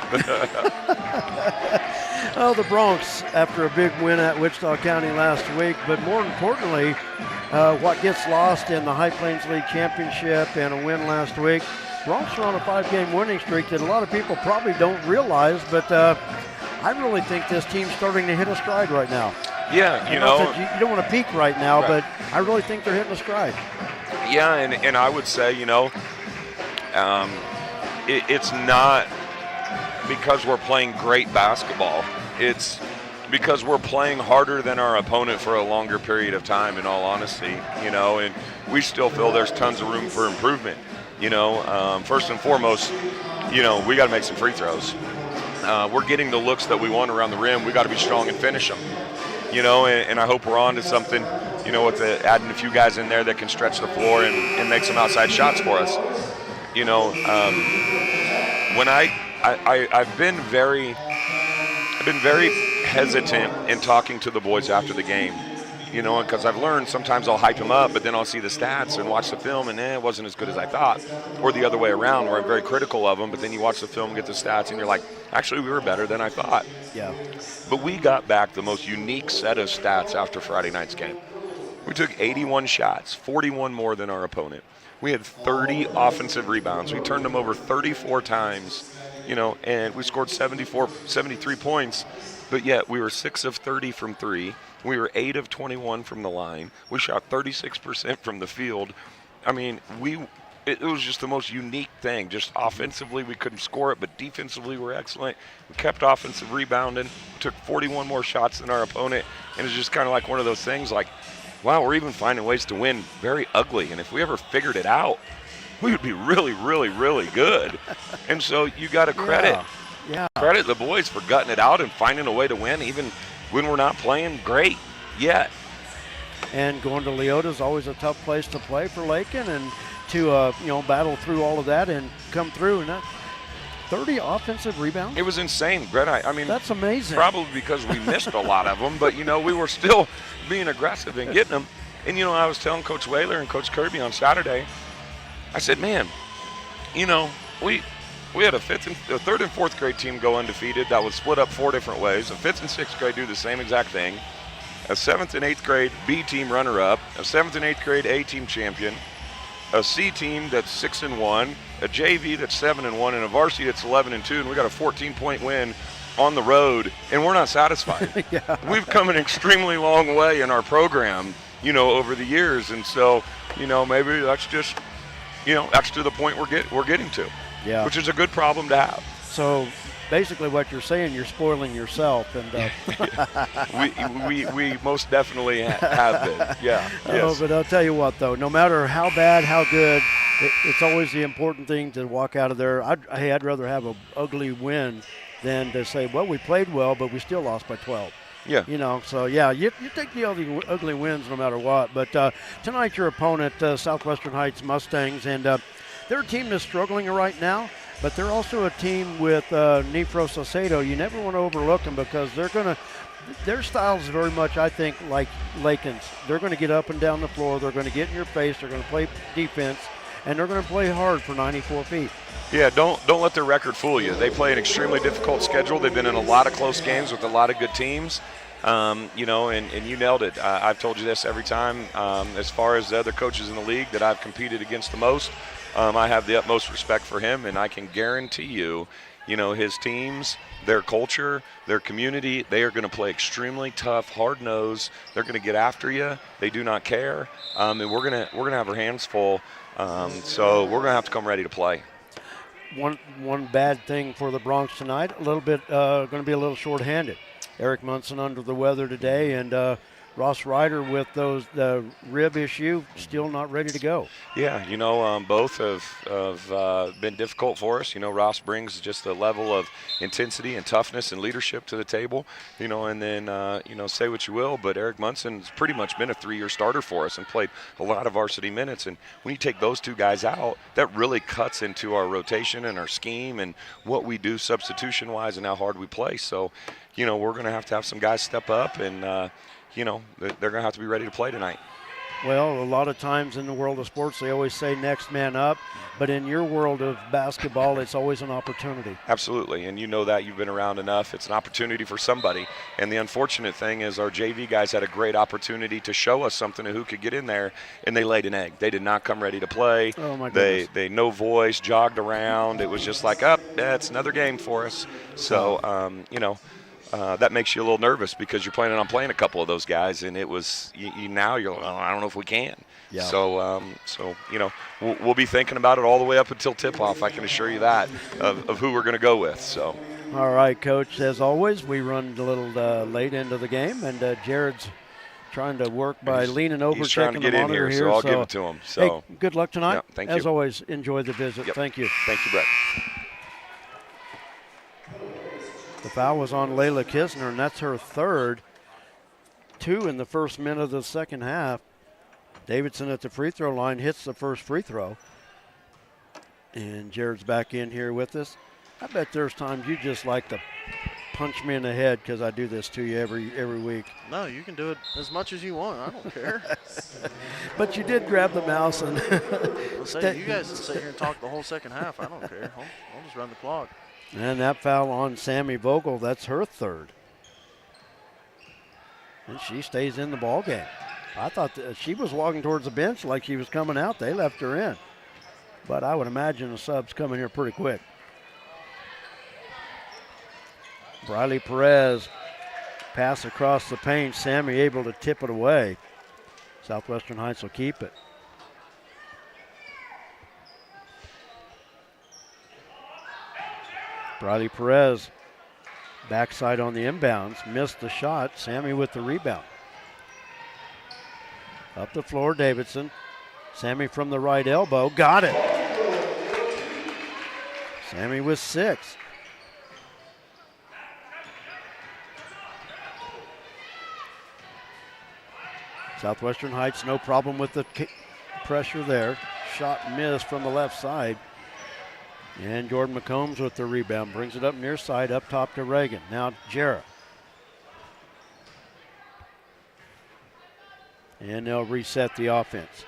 The Bronx, after a big win at Wichita County last week, but more importantly, what gets lost in the High Plains League Championship and a win last week, Bronx are on a 5-game winning streak that a lot of people probably don't realize, but I really think this team's starting to hit a stride right now.
Yeah,
you don't want to peak right now, but I really think they're hitting a stride.
Yeah, and I would say, it's not because we're playing great basketball. It's because we're playing harder than our opponent for a longer period of time, in all honesty, and we still feel there's tons of room for improvement. First and foremost, we got to make some free throws. We're getting the looks that we want around the rim. We got to be strong and finish them. And I hope we're on to something, with adding a few guys in there that can stretch the floor and make some outside shots for us. When I've been very hesitant in talking to the boys after the game, because I've learned sometimes I'll hype them up, but then I'll see the stats and watch the film and it wasn't as good as I thought. Or the other way around, where I'm very critical of them, but then you watch the film, get the stats, and you're like, actually, we were better than I thought.
Yeah.
But we got back the most unique set of stats after Friday night's game. We took 81 shots, 41 more than our opponent. We had 30 offensive rebounds. We turned them over 34 times, and we scored 73 points, but yet we were 6 of 30 from 3. We were 8 of 21 from the line. We shot 36% from the field. I mean, it was just the most unique thing. Just offensively, we couldn't score it, but defensively, we're excellent. We kept offensive rebounding, took 41 more shots than our opponent, and it's just kind of like one of those things like, wow, we're even finding ways to win very ugly. And if we ever figured it out, we would be really, really, really good. And so you got to credit the boys for gutting it out and finding a way to win, even when we're not playing great yet.
And going to Leota is always a tough place to play for Lakin, and to battle through all of that and come through. And 30 offensive rebounds?
It was insane, Brett. I mean,
that's amazing.
Probably because we missed a lot of them, but, we were still being aggressive and getting them. And, I was telling Coach Whaler and Coach Kirby on Saturday, I said, man, we had a third and fourth grade team go undefeated that was split up 4 different ways. A fifth and sixth grade do the same exact thing. A seventh and eighth grade B team runner-up. A seventh and eighth grade A team champion. A C team that's 6-1. A JV that's 7-1, and a varsity that's 11-2. And we got a 14-point win on the road, and we're not satisfied. We've come an extremely long way in our program, over the years, and so, maybe that's just, that's to the point we're getting to. Yeah. Which is a good problem to have.
So basically what you're saying, you're spoiling yourself. And
we most definitely have been. Yeah. Yes.
But I'll tell you what, though, no matter how bad, how good, it's always the important thing to walk out of there. I'd rather have an ugly win than to say, well, we played well, but we still lost by 12.
Yeah.
So, you take the ugly wins no matter what. But tonight your opponent, Southwestern Heights Mustangs, and their team is struggling right now, but they're also a team with Nifro Saucedo. You never want to overlook them because their style is very much, I think, like Lakin's. They're going to get up and down the floor. They're going to get in your face. They're going to play defense, and they're going to play hard for 94 feet.
Yeah, don't let their record fool you. They play an extremely difficult schedule. They've been in a lot of close games with a lot of good teams. You know, and you nailed it. I've told you this every time. As far as the other coaches in the league that I've competed against the most, I have the utmost respect for him, and I can guarantee you, you know, his teams, their culture, their community, they are going to play extremely tough, hard-nosed. They're going to get after you. They do not care, and we're gonna have our hands full. So we're going to have to come ready to play.
One bad thing for the Bronx tonight, a little bit going to be a little short-handed. Eric Munson under the weather today, and Ross Ryder with the rib issue, still not ready to go.
Yeah, you know, both have been difficult for us. You know, Ross brings just a level of intensity and toughness and leadership to the table. You know, and then you know, say what you will, but Eric Munson's pretty much been a 3-year starter for us and played a lot of varsity minutes. And when you take those two guys out, that really cuts into our rotation and our scheme and what we do substitution-wise and how hard we play. So, you know, we're going to have some guys step up, and you know, they're going to have to be ready to play tonight.
Well, a lot of times in the world of sports, they always say next man up. But in your world of basketball, it's always an opportunity.
Absolutely, and you know that. You've been around enough. It's an opportunity for somebody. And the unfortunate thing is our JV guys had a great opportunity to show us something of who could get in there, and they laid an egg. They did not come ready to play.
Oh, my goodness.
They no voice, jogged around. It was just like, it's another game for us. So, you know, that makes you a little nervous because you're planning on playing a couple of those guys, and it was now you're like, oh, I don't know if we can.
Yeah.
So you know, we'll be thinking about it all the way up until tip-off. I can assure you that of who we're going to go with. So.
All right, Coach. As always, we run a little late into the game, and Jared's trying to work by leaning over,
he's trying to
checking
get
the
in
monitor
here, so I'll give it to him. So.
Hey, good luck tonight.
Yeah, thank you.
As always, enjoy the visit.
Yep.
Thank you.
Thank you, Brett.
The foul was on Layla Kisner, and that's her third. 2 in the first minute of the second half. Davidson at the free throw line hits the first free throw. And Jared's back in here with us. I bet there's times you just like to punch me in the head because I do this to you every week.
No, you can do it as much as you want. I don't care.
But you did grab the mouse and
I'll say, you guys sit here and talk the whole second half. I don't care. I'll just run the clock.
And that foul on Sammy Vogel, that's her third. And she stays in the ball game. I thought that she was walking towards the bench like she was coming out. They left her in. But I would imagine the sub's coming here pretty quick. Briley Perez, pass across the paint. Sammy able to tip it away. Southwestern Heights will keep it. Briley Perez, backside on the inbounds, missed the shot. Sammy with the rebound. Up the floor, Davidson. Sammy from the right elbow, got it. Sammy with 6. Southwestern Heights, no problem with the pressure there. Shot missed from the left side. And Jordan McCombs with the rebound. Brings it up near side, up top to Reagan. Now Jarrah. And they'll reset the offense.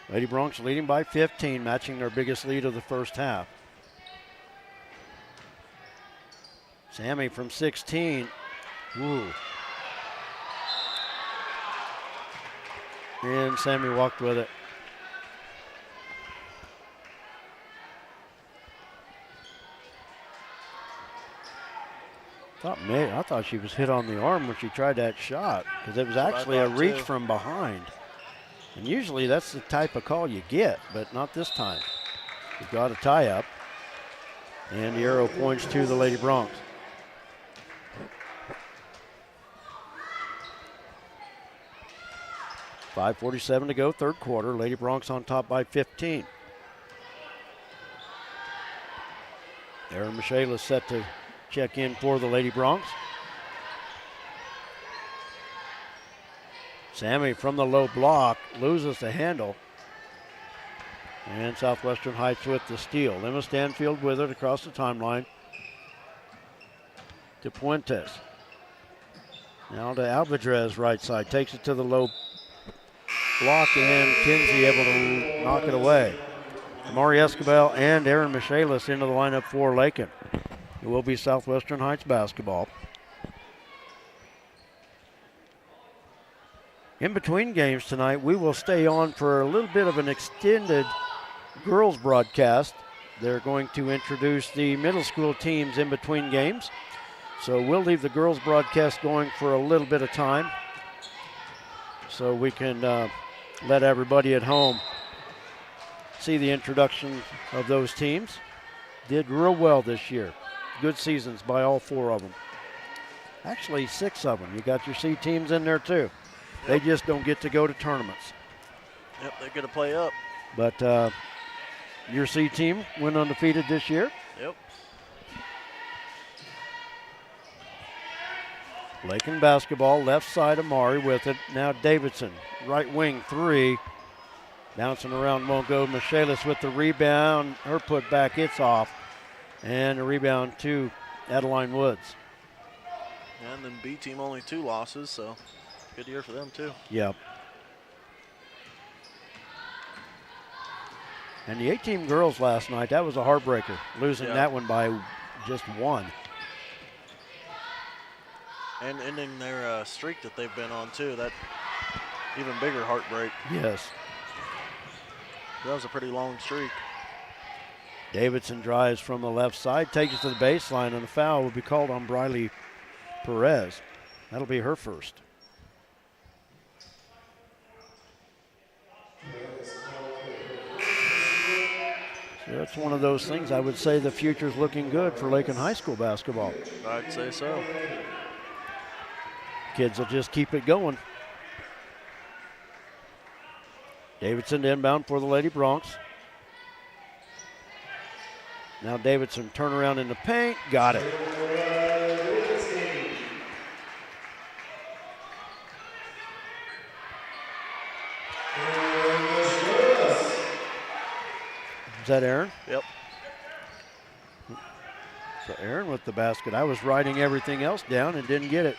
Lady Bronx leading by 15, matching their biggest lead of the first half. Sammy from 16. Woo. And Sammy walked with it. I thought she was hit on the arm when she tried that shot because it was actually a reach from behind. And usually that's the type of call you get, but not this time. We've got a tie-up. And the arrow points to the Lady Bronx. .547 to go, third quarter. Lady Bronx on top by 15. Aaron Michaela set to check in for the Lady Bronx. Sammy from the low block loses the handle. And Southwestern Heights with the steal. Emma Stanfield with it across the timeline. To Puentes. Now to Alvarez right side. Takes it to the low block and Kinsey able to knock it away. Mari Escobar and Aaron Michaelis into the lineup for Lakin. It will be Southwestern Heights basketball. In between games tonight, we will stay on for a little bit of an extended girls broadcast. They're going to introduce the middle school teams in between games. So we'll leave the girls broadcast going for a little bit of time so we can let everybody at home see the introduction of those teams. Did real well this year. Good seasons by all 4 of them. Actually, 6 of them. You got your C teams in there too. They just don't get to go to tournaments.
Yep, they're going to play up.
But your C team went undefeated this year.
Yep.
Lakin basketball, left side Amari with it. Now Davidson, right wing 3. Bouncing around, won't go. Michaelis with the rebound. Her put back, it's off. And a rebound to Adeline Woods.
And then B team only 2 losses, so good year for them too.
Yep. And the 8-team girls last night, that was a heartbreaker. Losing that one by just 1.
And ending their streak that they've been on too. That even bigger heartbreak.
Yes.
That was a pretty long streak.
Davidson drives from the left side, takes it to the baseline, and a foul will be called on Briley Perez. That'll be her first. So that's one of those things I would say the future's looking good for Lakin High School basketball.
I'd say so.
Kids will just keep it going. Davidson inbound for the Lady Bronx. Now Davidson turn around in the paint, got it. Is that Aaron?
Yep.
So Aaron with the basket. I was writing everything else down and didn't get it.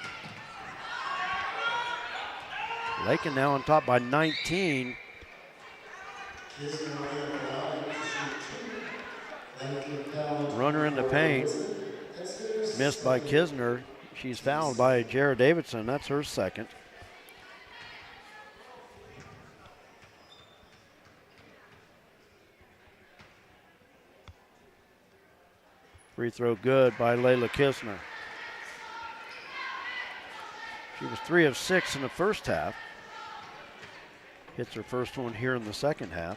Lakin now on top by 19. Runner in the paint. Missed by Kisner. She's fouled by Jared Davidson. That's her second. Free throw good by Layla Kisner. She was 3 of 6 in the first half. Hits her first one here in the second half.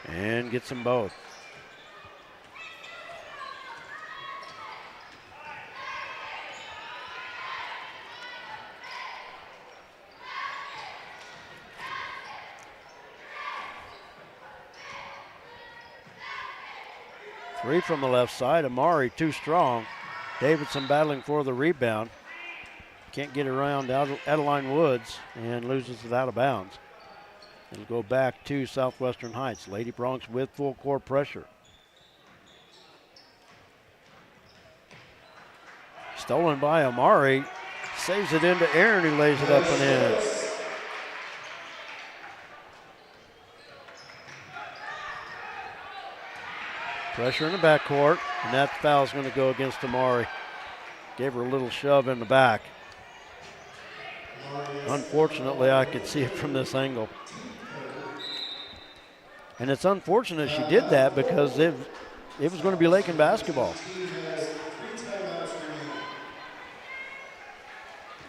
And gets them both. Three from the left side. Amari too strong. Davidson battling for the rebound. Can't get around Adeline Woods and loses it out of bounds. It'll go back to Southwestern Heights. Lady Bronx with full court pressure. Stolen by Amari. Saves it into Aaron, who lays it up and in. Pressure in the backcourt, and that foul's going to go against Amari. Gave her a little shove in the back. Unfortunately, I could see it from this angle. And it's unfortunate she did that because it was going to be Lakin basketball.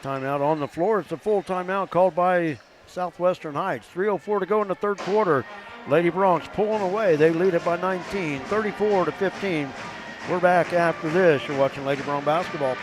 Timeout on the floor. It's a full timeout called by Southwestern Heights. 3:04 to go in the third quarter. Lady Bronx pulling away. They lead it by 19, 34-15. We're back after this. You're watching Lady Bronx basketball.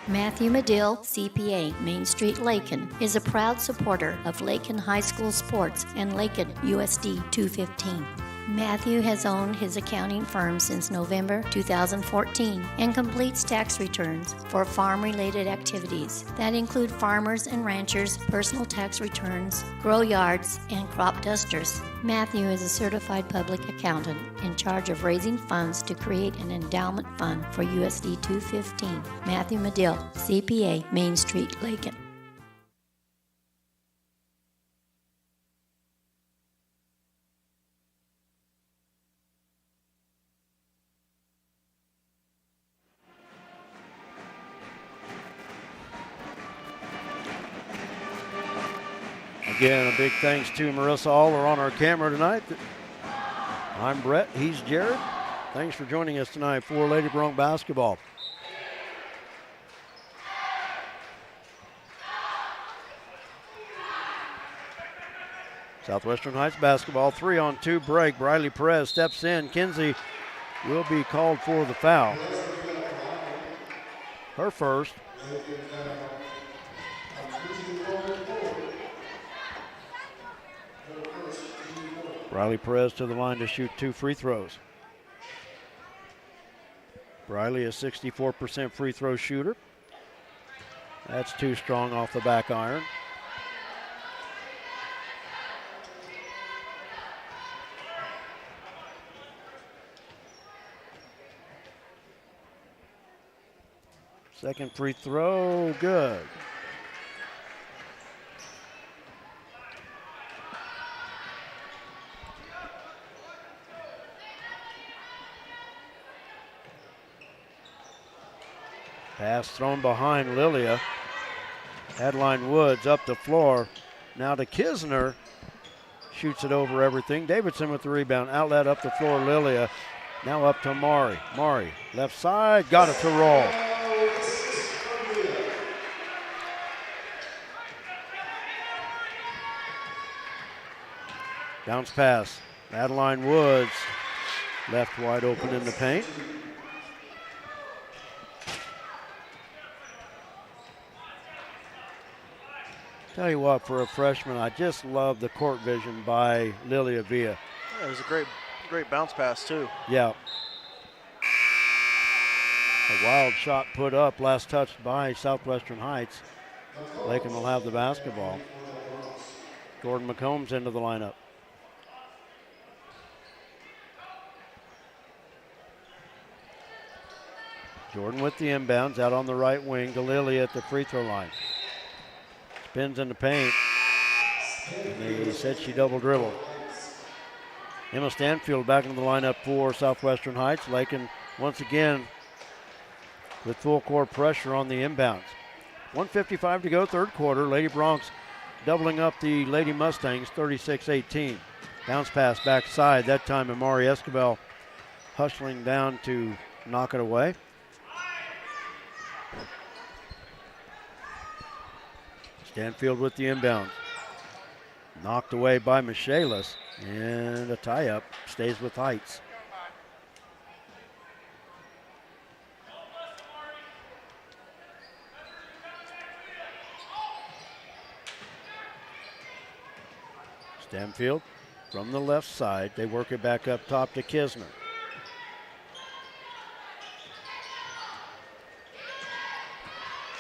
Matthew Medill, CPA, Main Street, Lakin, is a proud supporter of Lakin High School sports and Lakin USD 215. Matthew has owned his accounting firm since November 2014 and completes tax returns for farm-related activities that include farmers and ranchers' personal tax returns, grow yards, and crop dusters. Matthew is a certified public accountant in charge of raising funds to create an endowment fund for USD 215. Matthew Medill, CPA, Main Street, Lakin.
Again, a big thanks to Marissa Aller on our camera tonight. I'm Brett. He's Jared. Thanks for joining us tonight for Lady Bronc basketball. Southwestern Heights basketball, 3-on-2 break. Briley Perez steps in. Kinsey will be called for the foul. Her first. Briley Perez to the line to shoot 2 free throws. Briley, a 64% free throw shooter. That's too strong off the back iron. Second free throw, good. Pass thrown behind Lilia. Adeline Woods up the floor. Now to Kisner. Shoots it over everything. Davidson with the rebound. Outlet up the floor, Lilia. Now up to Mari. Mari, left side, got it to roll. Bounce pass. Adeline Woods left wide open in the paint. Tell you what, for a freshman, I just love the court vision by Lilia Villa.
Yeah, it was a great bounce pass too.
Yeah. A wild shot put up, last touched by Southwestern Heights. Lakin will have the basketball. Jordan McCombs into the lineup. Jordan with the inbounds out on the right wing to Lilia at the free throw line. Spins in the paint. And they said she double dribbled. Emma Stanfield back into the lineup for Southwestern Heights. Lakin once again with full court pressure on the inbounds. 1:55 to go, third quarter. Lady Broncs doubling up the Lady Mustangs, 36-18. Bounce pass backside. That time Amari Escobar hustling down to knock it away. Stanfield with the inbound. Knocked away by Michaelis. And a tie-up. Stays with Heights. Stanfield from the left side. They work it back up top to Kisner.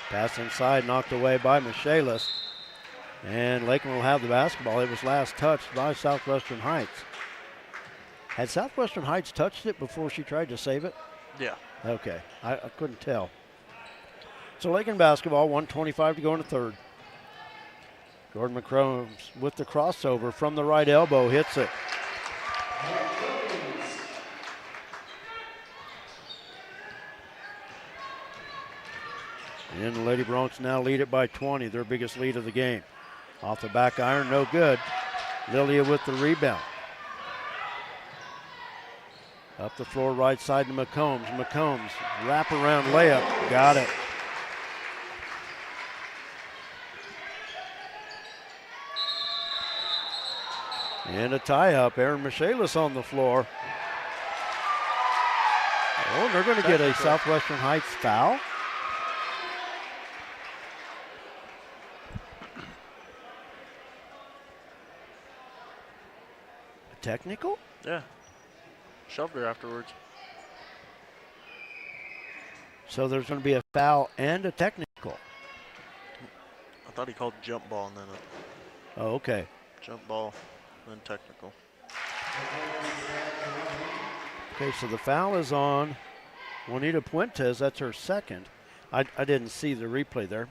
Pass inside, knocked away by Michaelis. And Lakin will have the basketball. It was last touched by Southwestern Heights. Had Southwestern Heights touched it before she tried to save it?
Yeah.
Okay, I couldn't tell. So Lakin basketball, 1:25 to go in the third. Jordan McCombs with the crossover from the right elbow, hits it. And the Lady Broncs now lead it by 20, their biggest lead of the game. Off the back iron, no good. Lilia with the rebound. Up the floor, right side to McCombs. McCombs, wraparound layup, got it. And a tie-up, Aaron Michaelis on the floor. Oh, they're going to get a Southwestern Heights foul. Technical?
Yeah. Shoved her afterwards.
So there's going to be a foul and a technical.
I thought he called jump ball and then a
Oh, okay.
jump ball, then technical.
Okay, so the foul is on Juanita Puentes. That's her second. I didn't see the replay there.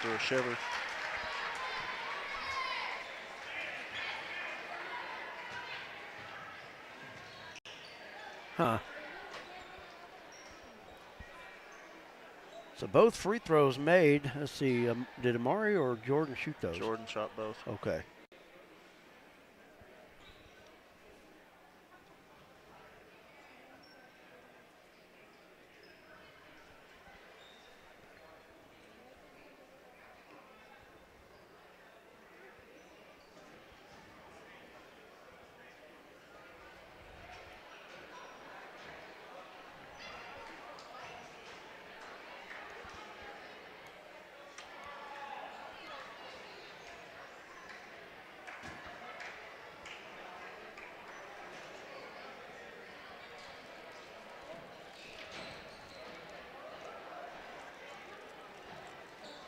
Threw a shiver.
Huh. So both free throws made. Let's see, did Amari or Jordan shoot those?
Jordan shot both.
Okay.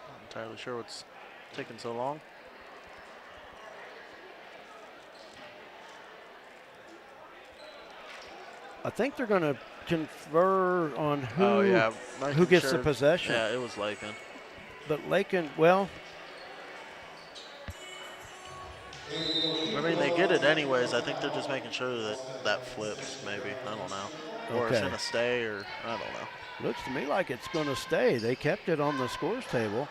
Not entirely sure what's taking so long.
I think they're going to confer on who,
Oh, yeah. Not
who
even
gets the
sure.
possession.
Yeah, it was Lakin.
But Lakin, well,
I mean, they get it anyways. I think they're just making sure that that flips, maybe. I don't know. Or it's
Okay.
going to stay, or I don't know.
looks to me like it's going to stay. They kept it on the scores table.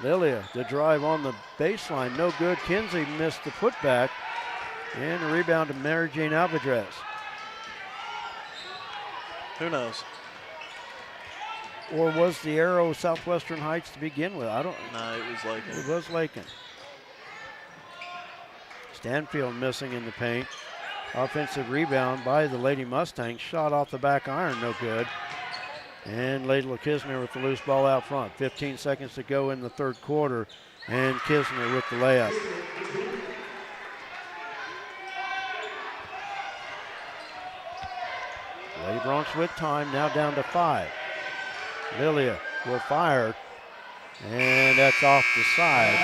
Lilia, the drive on the baseline, no good. Kinsey missed the putback. And the rebound to Mary Jane Alvarez.
Who knows?
Or was the arrow Southwestern Heights to begin with? I don't.
No, it was Lakin.
It was Lakin. Stanfield missing in the paint. Offensive rebound by the Lady Mustangs. Shot off the back iron, no good. And Layla Kisner with the loose ball out front. 15 seconds to go in the third quarter. And Kisner with the layup. Lady Bronx with time, now down to 5. Lilia will fire. And that's off the side.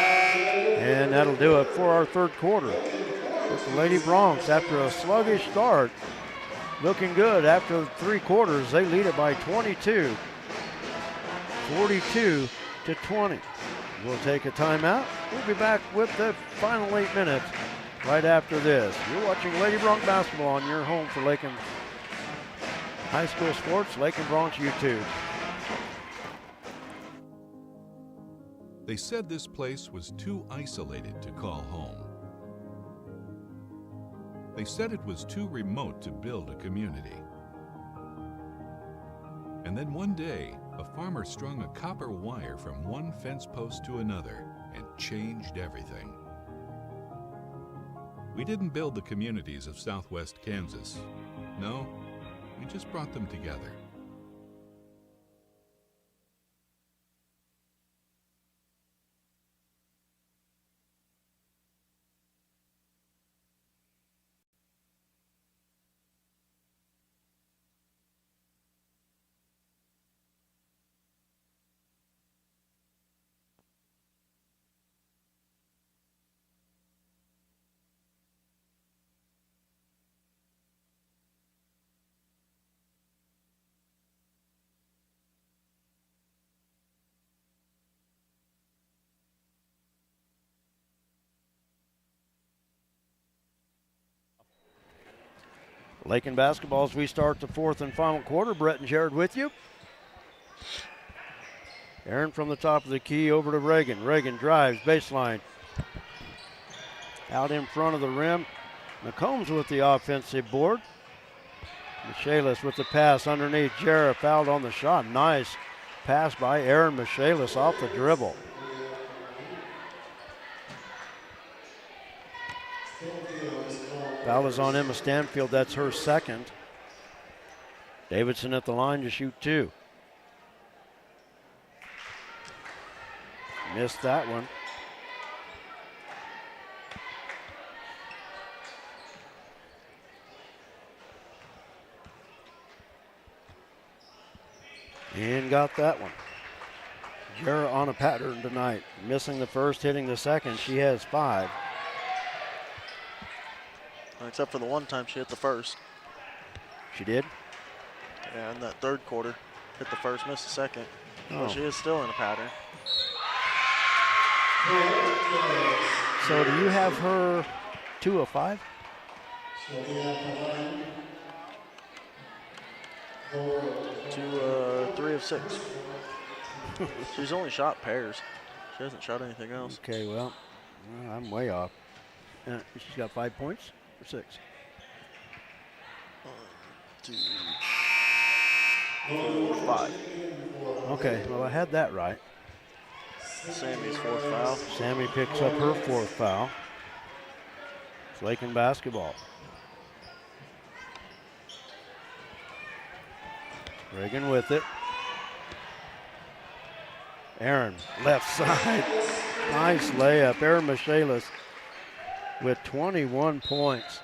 And that'll do it for our third quarter. With the Lady Bronx, after a sluggish start, looking good. After 3 quarters, they lead it by 22. 42-20. We'll take a timeout. We'll be back with the final 8 minutes right after this. You're watching Lady Bronx basketball on your home for Lakin High School Sports, Lakin Bronx YouTube.
They said this place was too isolated to call home. They said it was too remote to build a community. And then one day, a farmer strung a copper wire from one fence post to another and changed everything. We didn't build the communities of Southwest Kansas. No, we just brought them together.
Lakin basketball as we start the fourth and final quarter. Brett and Jared with you. Aaron from the top of the key over to Reagan. Reagan drives, baseline. Out in front of the rim. McCombs with the offensive board. Michaelis with the pass underneath. Jarrah fouled on the shot. Nice pass by Aaron Michaelis off the dribble. Foul is on Emma Stanfield. That's her second. Davidson at the line to shoot 2. Missed that one. And got that one. Jarrah on a pattern tonight. Missing the first, hitting the second. She has 5.
Except for the one time she hit the first.
She did?
Yeah, in that third quarter. Hit the first, missed the second.
Oh.
But she is still in a pattern.
So do you have her 2 of 5?
3 of 6. She's only shot pairs. She hasn't shot anything else.
Okay, well, I'm way off. She's got 5 points or 6?
1, 2, 4, 5.
Okay, well, I had that right.
Sammy's 4th foul.
Sammy picks up her 4th foul. It's Lakin basketball. Reagan with it. Aaron, left side. Nice layup. Aaron Michaelis with 21 points.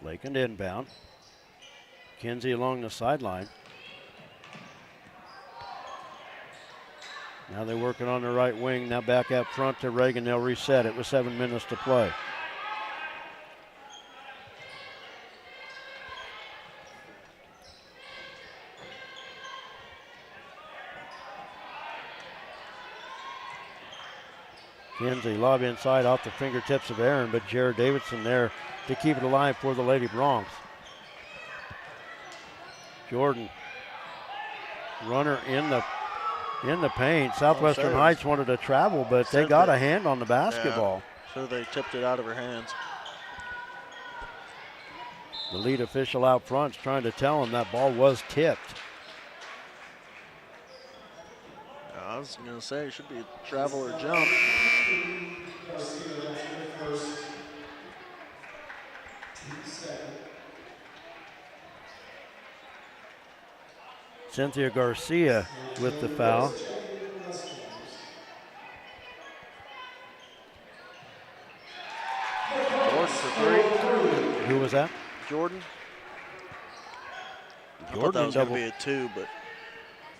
Lakin inbound. Kinsey along the sideline. Now they're working on the right wing. Now back up front to Reagan. They'll reset it with 7 minutes to play. Kinsey lob inside off the fingertips of Aaron, but Jared Davidson there to keep it alive for the Lady Bronx. Jordan, runner in the paint. Southwestern Heights wanted to travel, but they got a hand on the basketball.
Yeah, so they tipped it out of her hands.
The lead official out front is trying to tell him that ball was tipped.
I was going to say it should be a travel or jump.
Cynthia Garcia with the foul.
Jordan for 3.
Who was that?
Jordan. I thought that was going to be a 2, but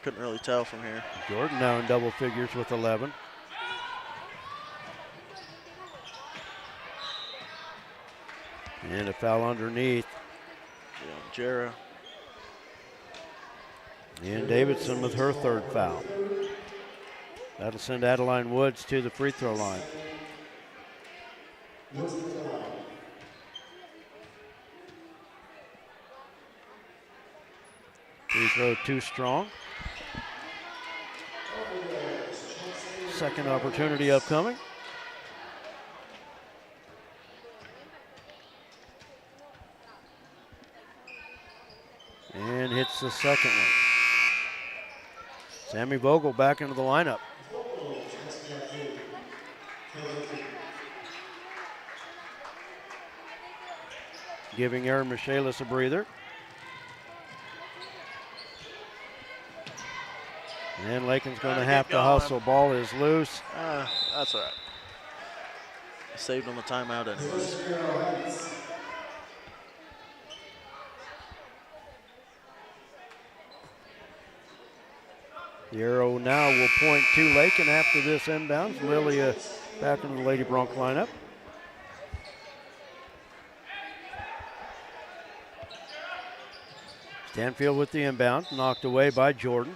couldn't really tell from here.
Jordan now in double figures with 11. And a foul underneath.
Yeah, Jera.
And Davidson with her 3rd foul. That'll send Adeline Woods to the free throw line. Free throw too strong. Second opportunity upcoming. And hits the second one. Sammy Vogel back into the lineup. Giving Aaron Michaelis a breather. And Lakin's going to have to hustle. Ball is loose.
That's all right. Saved on the timeout anyways.
The arrow now will point to Lakin after this inbounds. Lilia back into the Lady Bronx lineup. Stanfield with the inbound, knocked away by Jordan.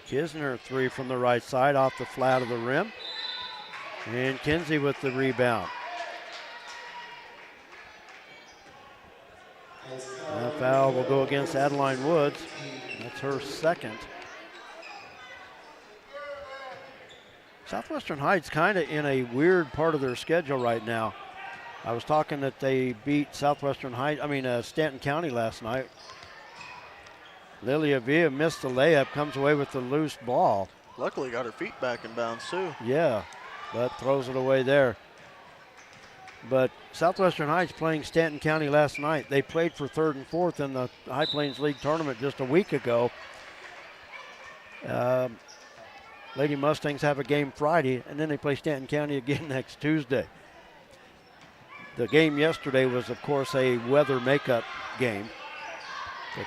Kisner 3 from the right side off the flat of the rim. And Kinsey with the rebound. That foul will go against Adeline Woods. That's her 2nd. Southwestern Heights kind of in a weird part of their schedule right now. I was talking that they beat Stanton County last night. Lilia Villa missed the layup, comes away with the loose ball.
Luckily got her feet back in bounds too.
Yeah, but throws it away there. But Southwestern Heights playing Stanton County last night. They played for 3rd and 4th in the High Plains League tournament just a week ago. Lady Mustangs have a game Friday, and then they play Stanton County again next Tuesday. The game yesterday was, of course, a weather makeup game.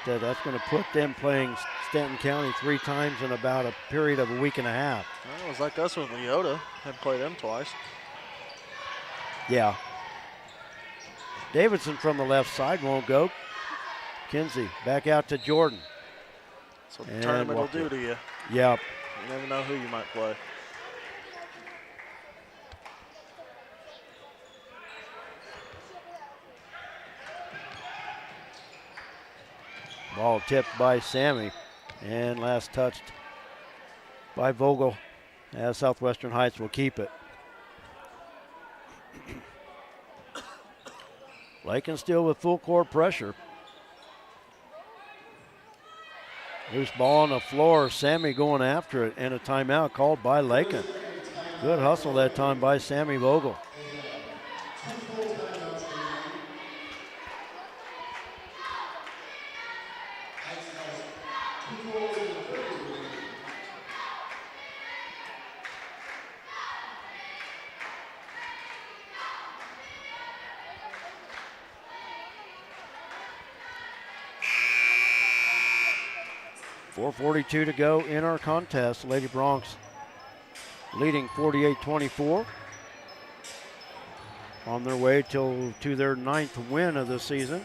But that's going to put them playing Stanton County 3 times in about a period of a week and a half.
Well, it was like us with Leota. Had played them twice.
Yeah. Davidson from the left side won't go. Kinsey back out to Jordan.
That's what the
And
tournament will
walked
do
it.
to you.
Yep.
You never know who you might play.
Ball tipped by Sammy and last touched by Vogel as Southwestern Heights will keep it. Lakin still with full court pressure. Loose ball on the floor. Sammy going after it and a timeout called by Lakin. Good hustle that time by Sammy Vogel. .442 to go in our contest. Lady Bronx leading 48-24. On their way to their 9th win of the season.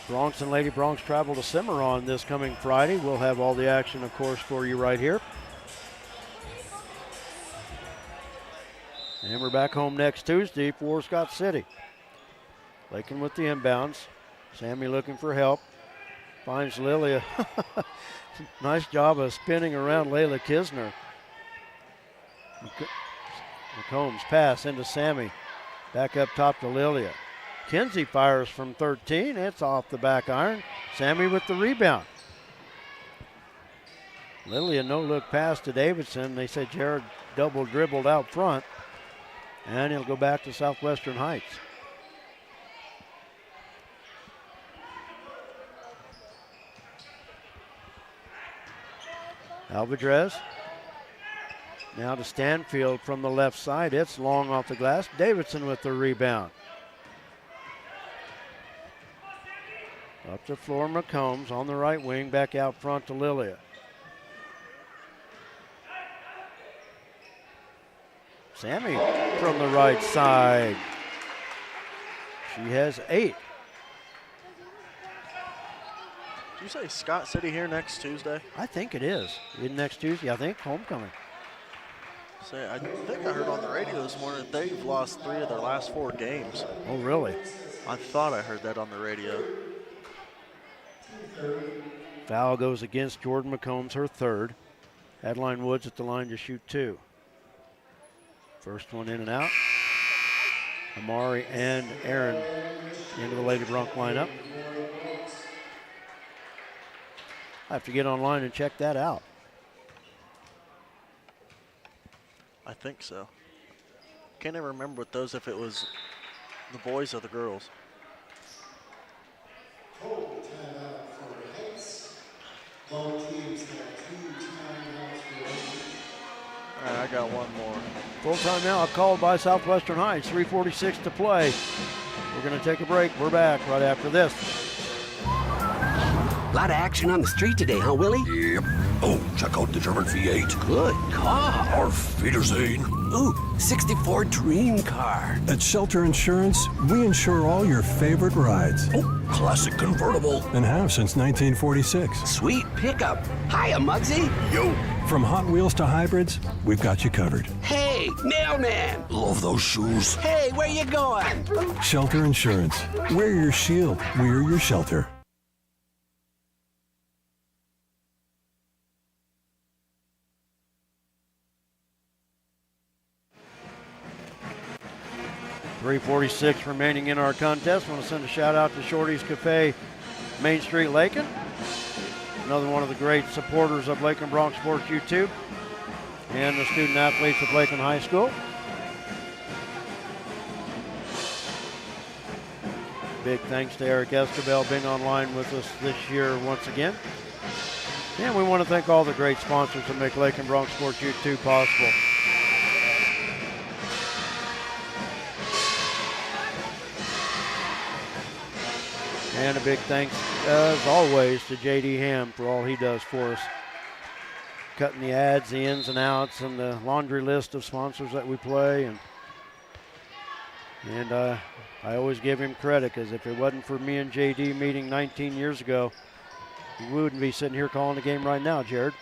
Bronx and Lady Bronx travel to Cimarron this coming Friday. We'll have all the action, of course, for you right here. And we're back home next Tuesday for Scott City. Lakin with the inbounds. Sammy looking for help. Finds Lilia. Nice job of spinning around Layla Kisner. McCombs pass into Sammy. Back up top to Lilia. Kinsey fires from 13. It's off the back iron. Sammy with the rebound. Lilia no-look pass to Davidson. They said Jared double dribbled out front. And he'll go back to Southwestern Heights. Alvarez. Now to Stanfield from the left side. It's long off the glass. Davidson with the rebound. Up the floor, McCombs on the right wing. Back out front to Lilia. Sammy from the right side. She has 8.
Did you say Scott City here next Tuesday?
I think it is. Next Tuesday, I think, homecoming.
Say, I think I heard on the radio this morning that they've lost 3 of their last 4 games.
Oh, really?
I thought I heard that on the radio.
Foul goes against Jordan McCombs, her 3rd. Adeline Woods at the line to shoot 2. First one in and out. Amari and Aaron into the Lady Bronx lineup. I have to get online and check that out.
I think so. Can't even remember with those if it was the boys or the girls. All right, I got one more.
Full timeout called by Southwestern Heights. 3:46 to play. We're going to take a break. We're back right after this.
A lot of action on the street today, huh, Willie?
Yep. Oh, check out the German V8.
Good car.
Auf Wiedersehen.
Ooh, 64 dream car.
At Shelter Insurance, we insure all your favorite rides.
Oh, classic convertible.
And have since 1946.
Sweet pickup. Hiya, Muggsy.
Yo.
From Hot Wheels to hybrids, we've got you covered.
Hey, mailman.
Love those shoes.
Hey, where you going?
Shelter Insurance. We're your shield. We're your shelter.
.346 remaining in our contest. I want to send a shout out to Shorty's Cafe, Main Street, Lakin. Another one of the great supporters of Lakin Bronx Sports YouTube and the student athletes of Lakin High School. Big thanks to Eric Escabel being online with us this year once again. And we want to thank all the great sponsors that make Lakin Bronx Sports YouTube possible. And a big thanks, as always, to J.D. Ham for all he does for us. Cutting the ads, the ins and outs, and the laundry list of sponsors that we play. And I always give him credit, because if it wasn't for me and J.D. meeting 19 years ago, we wouldn't be sitting here calling the game right now, Jared.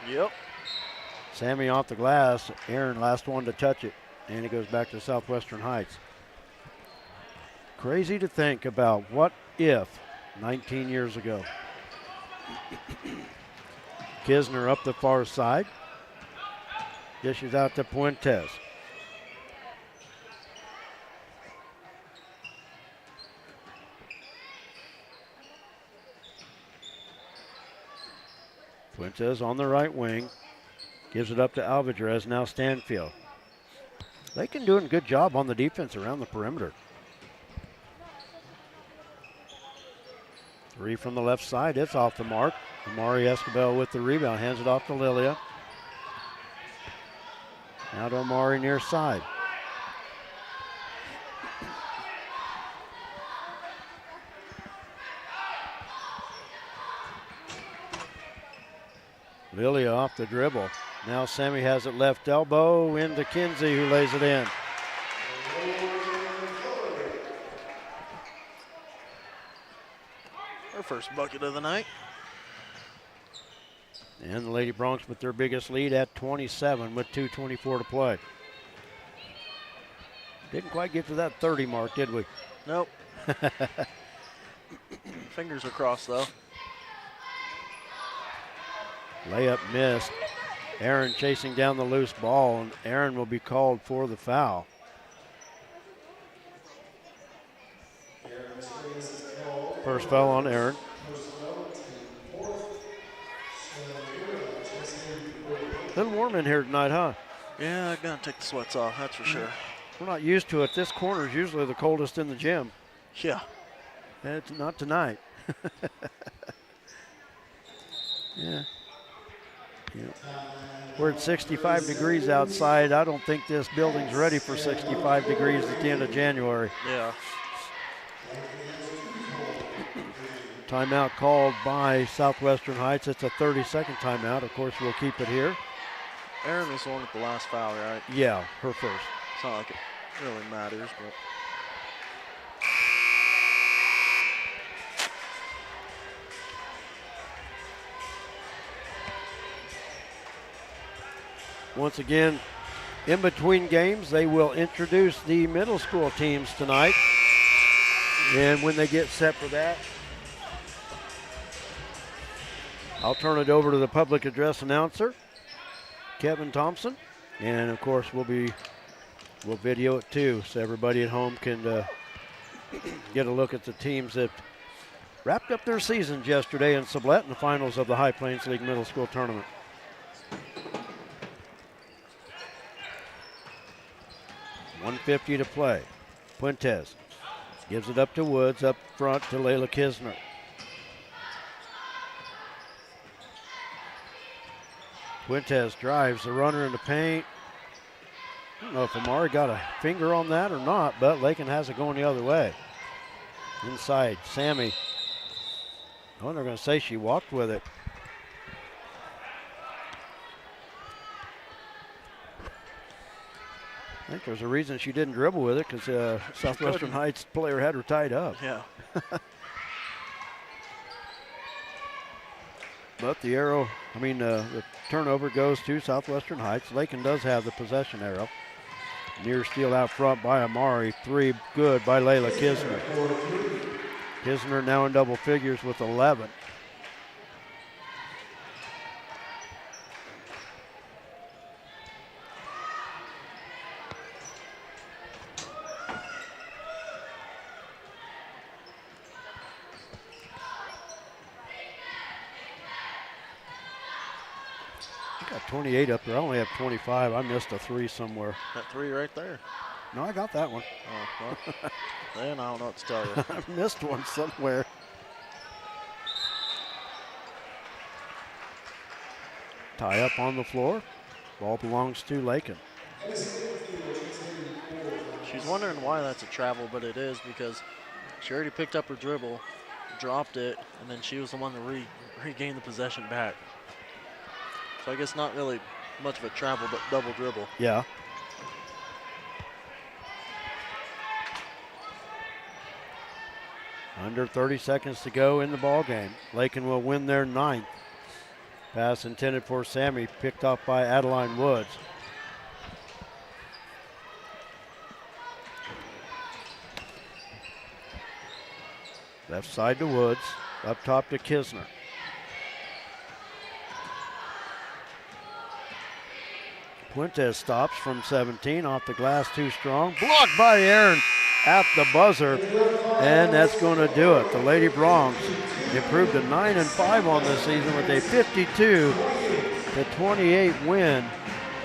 Yep.
Sammy off the glass. Aaron, last one to touch it. And he goes back to Southwestern Heights. Crazy to think about what if 19 years ago. Kisner up the far side. Dishes out to Puentes. Puentes on the right wing. Gives it up to Alvarez, now Stanfield. Lakin doing a good job on the defense around the perimeter. 3 from the left side, it's off the mark. Amari Escobar with the rebound, hands it off to Lilia. Now to Amari near side. Lilia off the dribble. Now Sammy has it left elbow into Kinsey, who lays it in.
Our first bucket of the night.
And the Lady Broncs with their biggest lead at 27 with 2:24 to play. Didn't quite get to that 30 mark, did we?
Nope. Fingers are crossed, though.
Layup missed. Aaron chasing down the loose ball, and Aaron will be called for the foul. First foul on Aaron. A little warm in here tonight, huh?
Yeah, I gotta take the sweats off, that's for sure.
We're not used to it. This corner is usually the coldest in the gym.
Yeah.
It's not tonight. Yeah. We're at 65 degrees outside. I don't think this building's ready for 65 degrees at the end of January.
Yeah.
Timeout called by Southwestern Heights. It's a 30-second timeout. Of course, we'll keep it here.
Aaron was the one with the last foul, right?
Yeah, her first.
It's not like it really matters, but.
Once again, in between games, they will introduce the middle school teams tonight. And when they get set for that, I'll turn it over to the public address announcer, Kevin Thompson. And of course, we'll video it too, so everybody at home can get a look at the teams that wrapped up their seasons yesterday in Sublette in the finals of the High Plains League Middle School Tournament. .150 to play. Puentes gives it up to Woods, up front to Layla Kisner. Puentes drives the runner in the paint. I don't know if Amari got a finger on that or not, but Lakin has it going the other way. Inside, Sammy. Oh, they're going to say she walked with it. I think there's a reason she didn't dribble with it, because Southwestern Heights player had her tied up.
Yeah.
But the turnover goes to Southwestern Heights. Lakin does have the possession arrow. Near steal out front by Amari. 3 good by Layla Kisner. Kisner now in double figures with 11. I got 28 up there. I only have 25. I missed a 3 somewhere.
That 3 right there.
No, I got that one.
Oh, well, then I don't know what to tell you.
I missed one somewhere. Tie up on the floor. Ball belongs to Lakin.
She's wondering why that's a travel, but it is because She already picked up her dribble, dropped it, and then she was the one to regain the possession back. So I guess not really much of a travel, but double dribble.
Yeah. Under 30 seconds to go in the ball game. Lakin will win their 9th. Pass intended for Sammy, picked up by Adeline Woods. Left side to Woods, up top to Kisner. Fuentes stops from 17, off the glass, too strong. Blocked by Aaron at the buzzer, and that's going to do it. The Lady Broncs improved to 9-5 on this season with a 52-28 win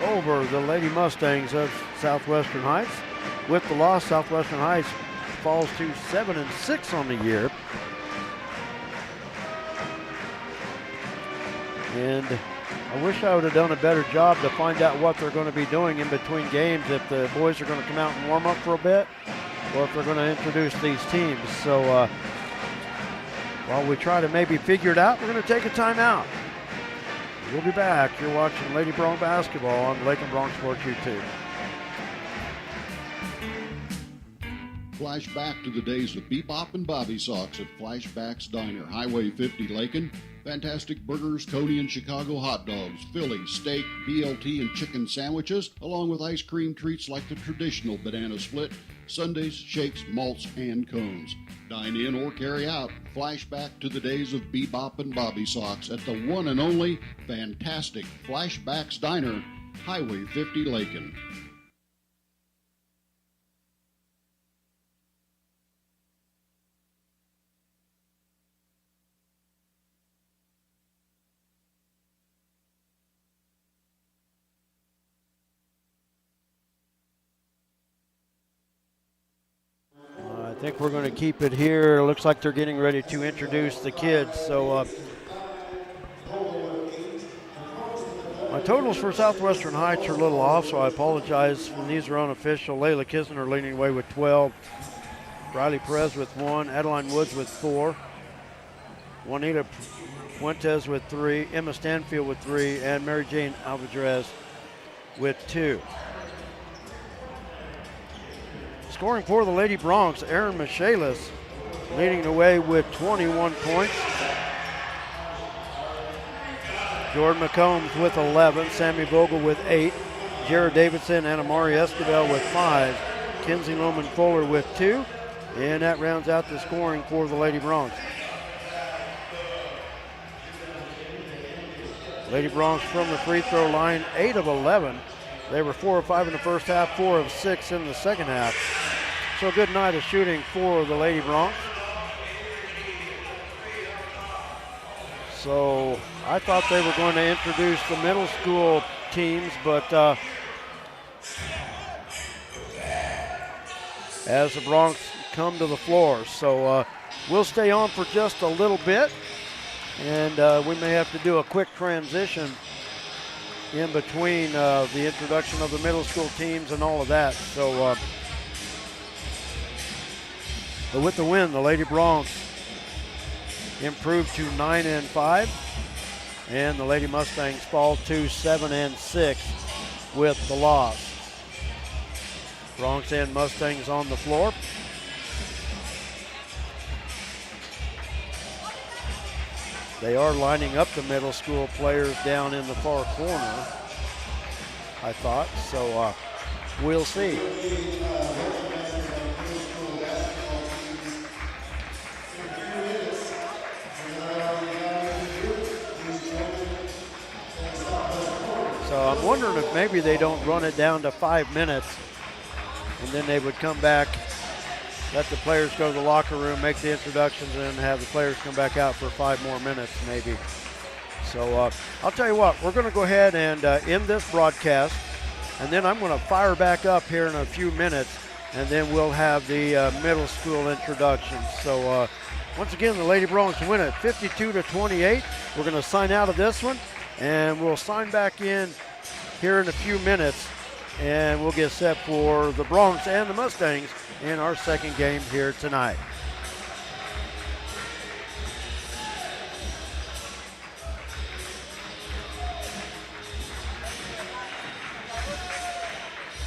over the Lady Mustangs of Southwestern Heights. With the loss, Southwestern Heights falls to 7-6 on the year. And I wish I would have done a better job to find out what they're going to be doing in between games, if the boys are going to come out and warm up for a bit, or if they're going to introduce these teams. So while we try to maybe figure it out, we're going to take a timeout. We'll be back. You're watching Lady Bronc basketball on Lakin Bronc Sports YouTube.
Flashback to the days of Bebop and Bobby Sox at Flashback's Diner, Highway 50, Lakin. Fantastic burgers, Coney and Chicago hot dogs, Philly, steak, BLT, and chicken sandwiches, along with ice cream treats like the traditional banana split, sundaes, shakes, malts, and cones. Dine in or carry out. Flashback to the days of Bebop and Bobby Sox at the one and only fantastic Flashback's Diner, Highway 50, Lakin.
I think we're going to keep it here. Looks like they're getting ready to introduce the kids. So my totals for Southwestern Heights are a little off, so I apologize when these are unofficial. Layla Kisner leading away with 12. Riley Perez with 1. Adeline Woods with 4. Juanita Fuentes with 3. Emma Stanfield with 3. And Mary Jane Alvarez with 2. Scoring for the Lady Broncs, Aaron Michaelis leading the way with 21 points. Jordan McCombs with 11, Sammy Vogel with 8, Jared Davidson and Amari Esquivel with 5, Kenzie Loman Fuller with 2, and that rounds out the scoring for the Lady Broncs. Lady Broncs from the free throw line, 8 of 11. They were 4 of 5 in the first half, 4 of 6 in the second half. So a good night of shooting for the Lady Broncs. So I thought they were going to introduce the middle school teams, but as the Broncs come to the floor. So we'll stay on for just a little bit, and we may have to do a quick transition in between the introduction of the middle school teams and all of that. So, but with the win, the Lady Broncs improved to 9-5, and the Lady Mustangs fall to 7-6 with the loss. Broncs and Mustangs on the floor. They are lining up the middle school players down in the far corner, I thought, so we'll see. So I'm wondering if maybe they don't run it down to 5 minutes, and then they would come back, let the players go to the locker room, make the introductions, and have the players come back out for 5 more minutes maybe. So I'll tell you what, we're going to go ahead and end this broadcast, and then I'm going to fire back up here in a few minutes, and then we'll have the middle school introductions. So once again, the Lady Broncs win it 52-28. We're going to sign out of this one, and we'll sign back in here in a few minutes, and we'll get set for the Broncs and the Mustangs in our second game here tonight.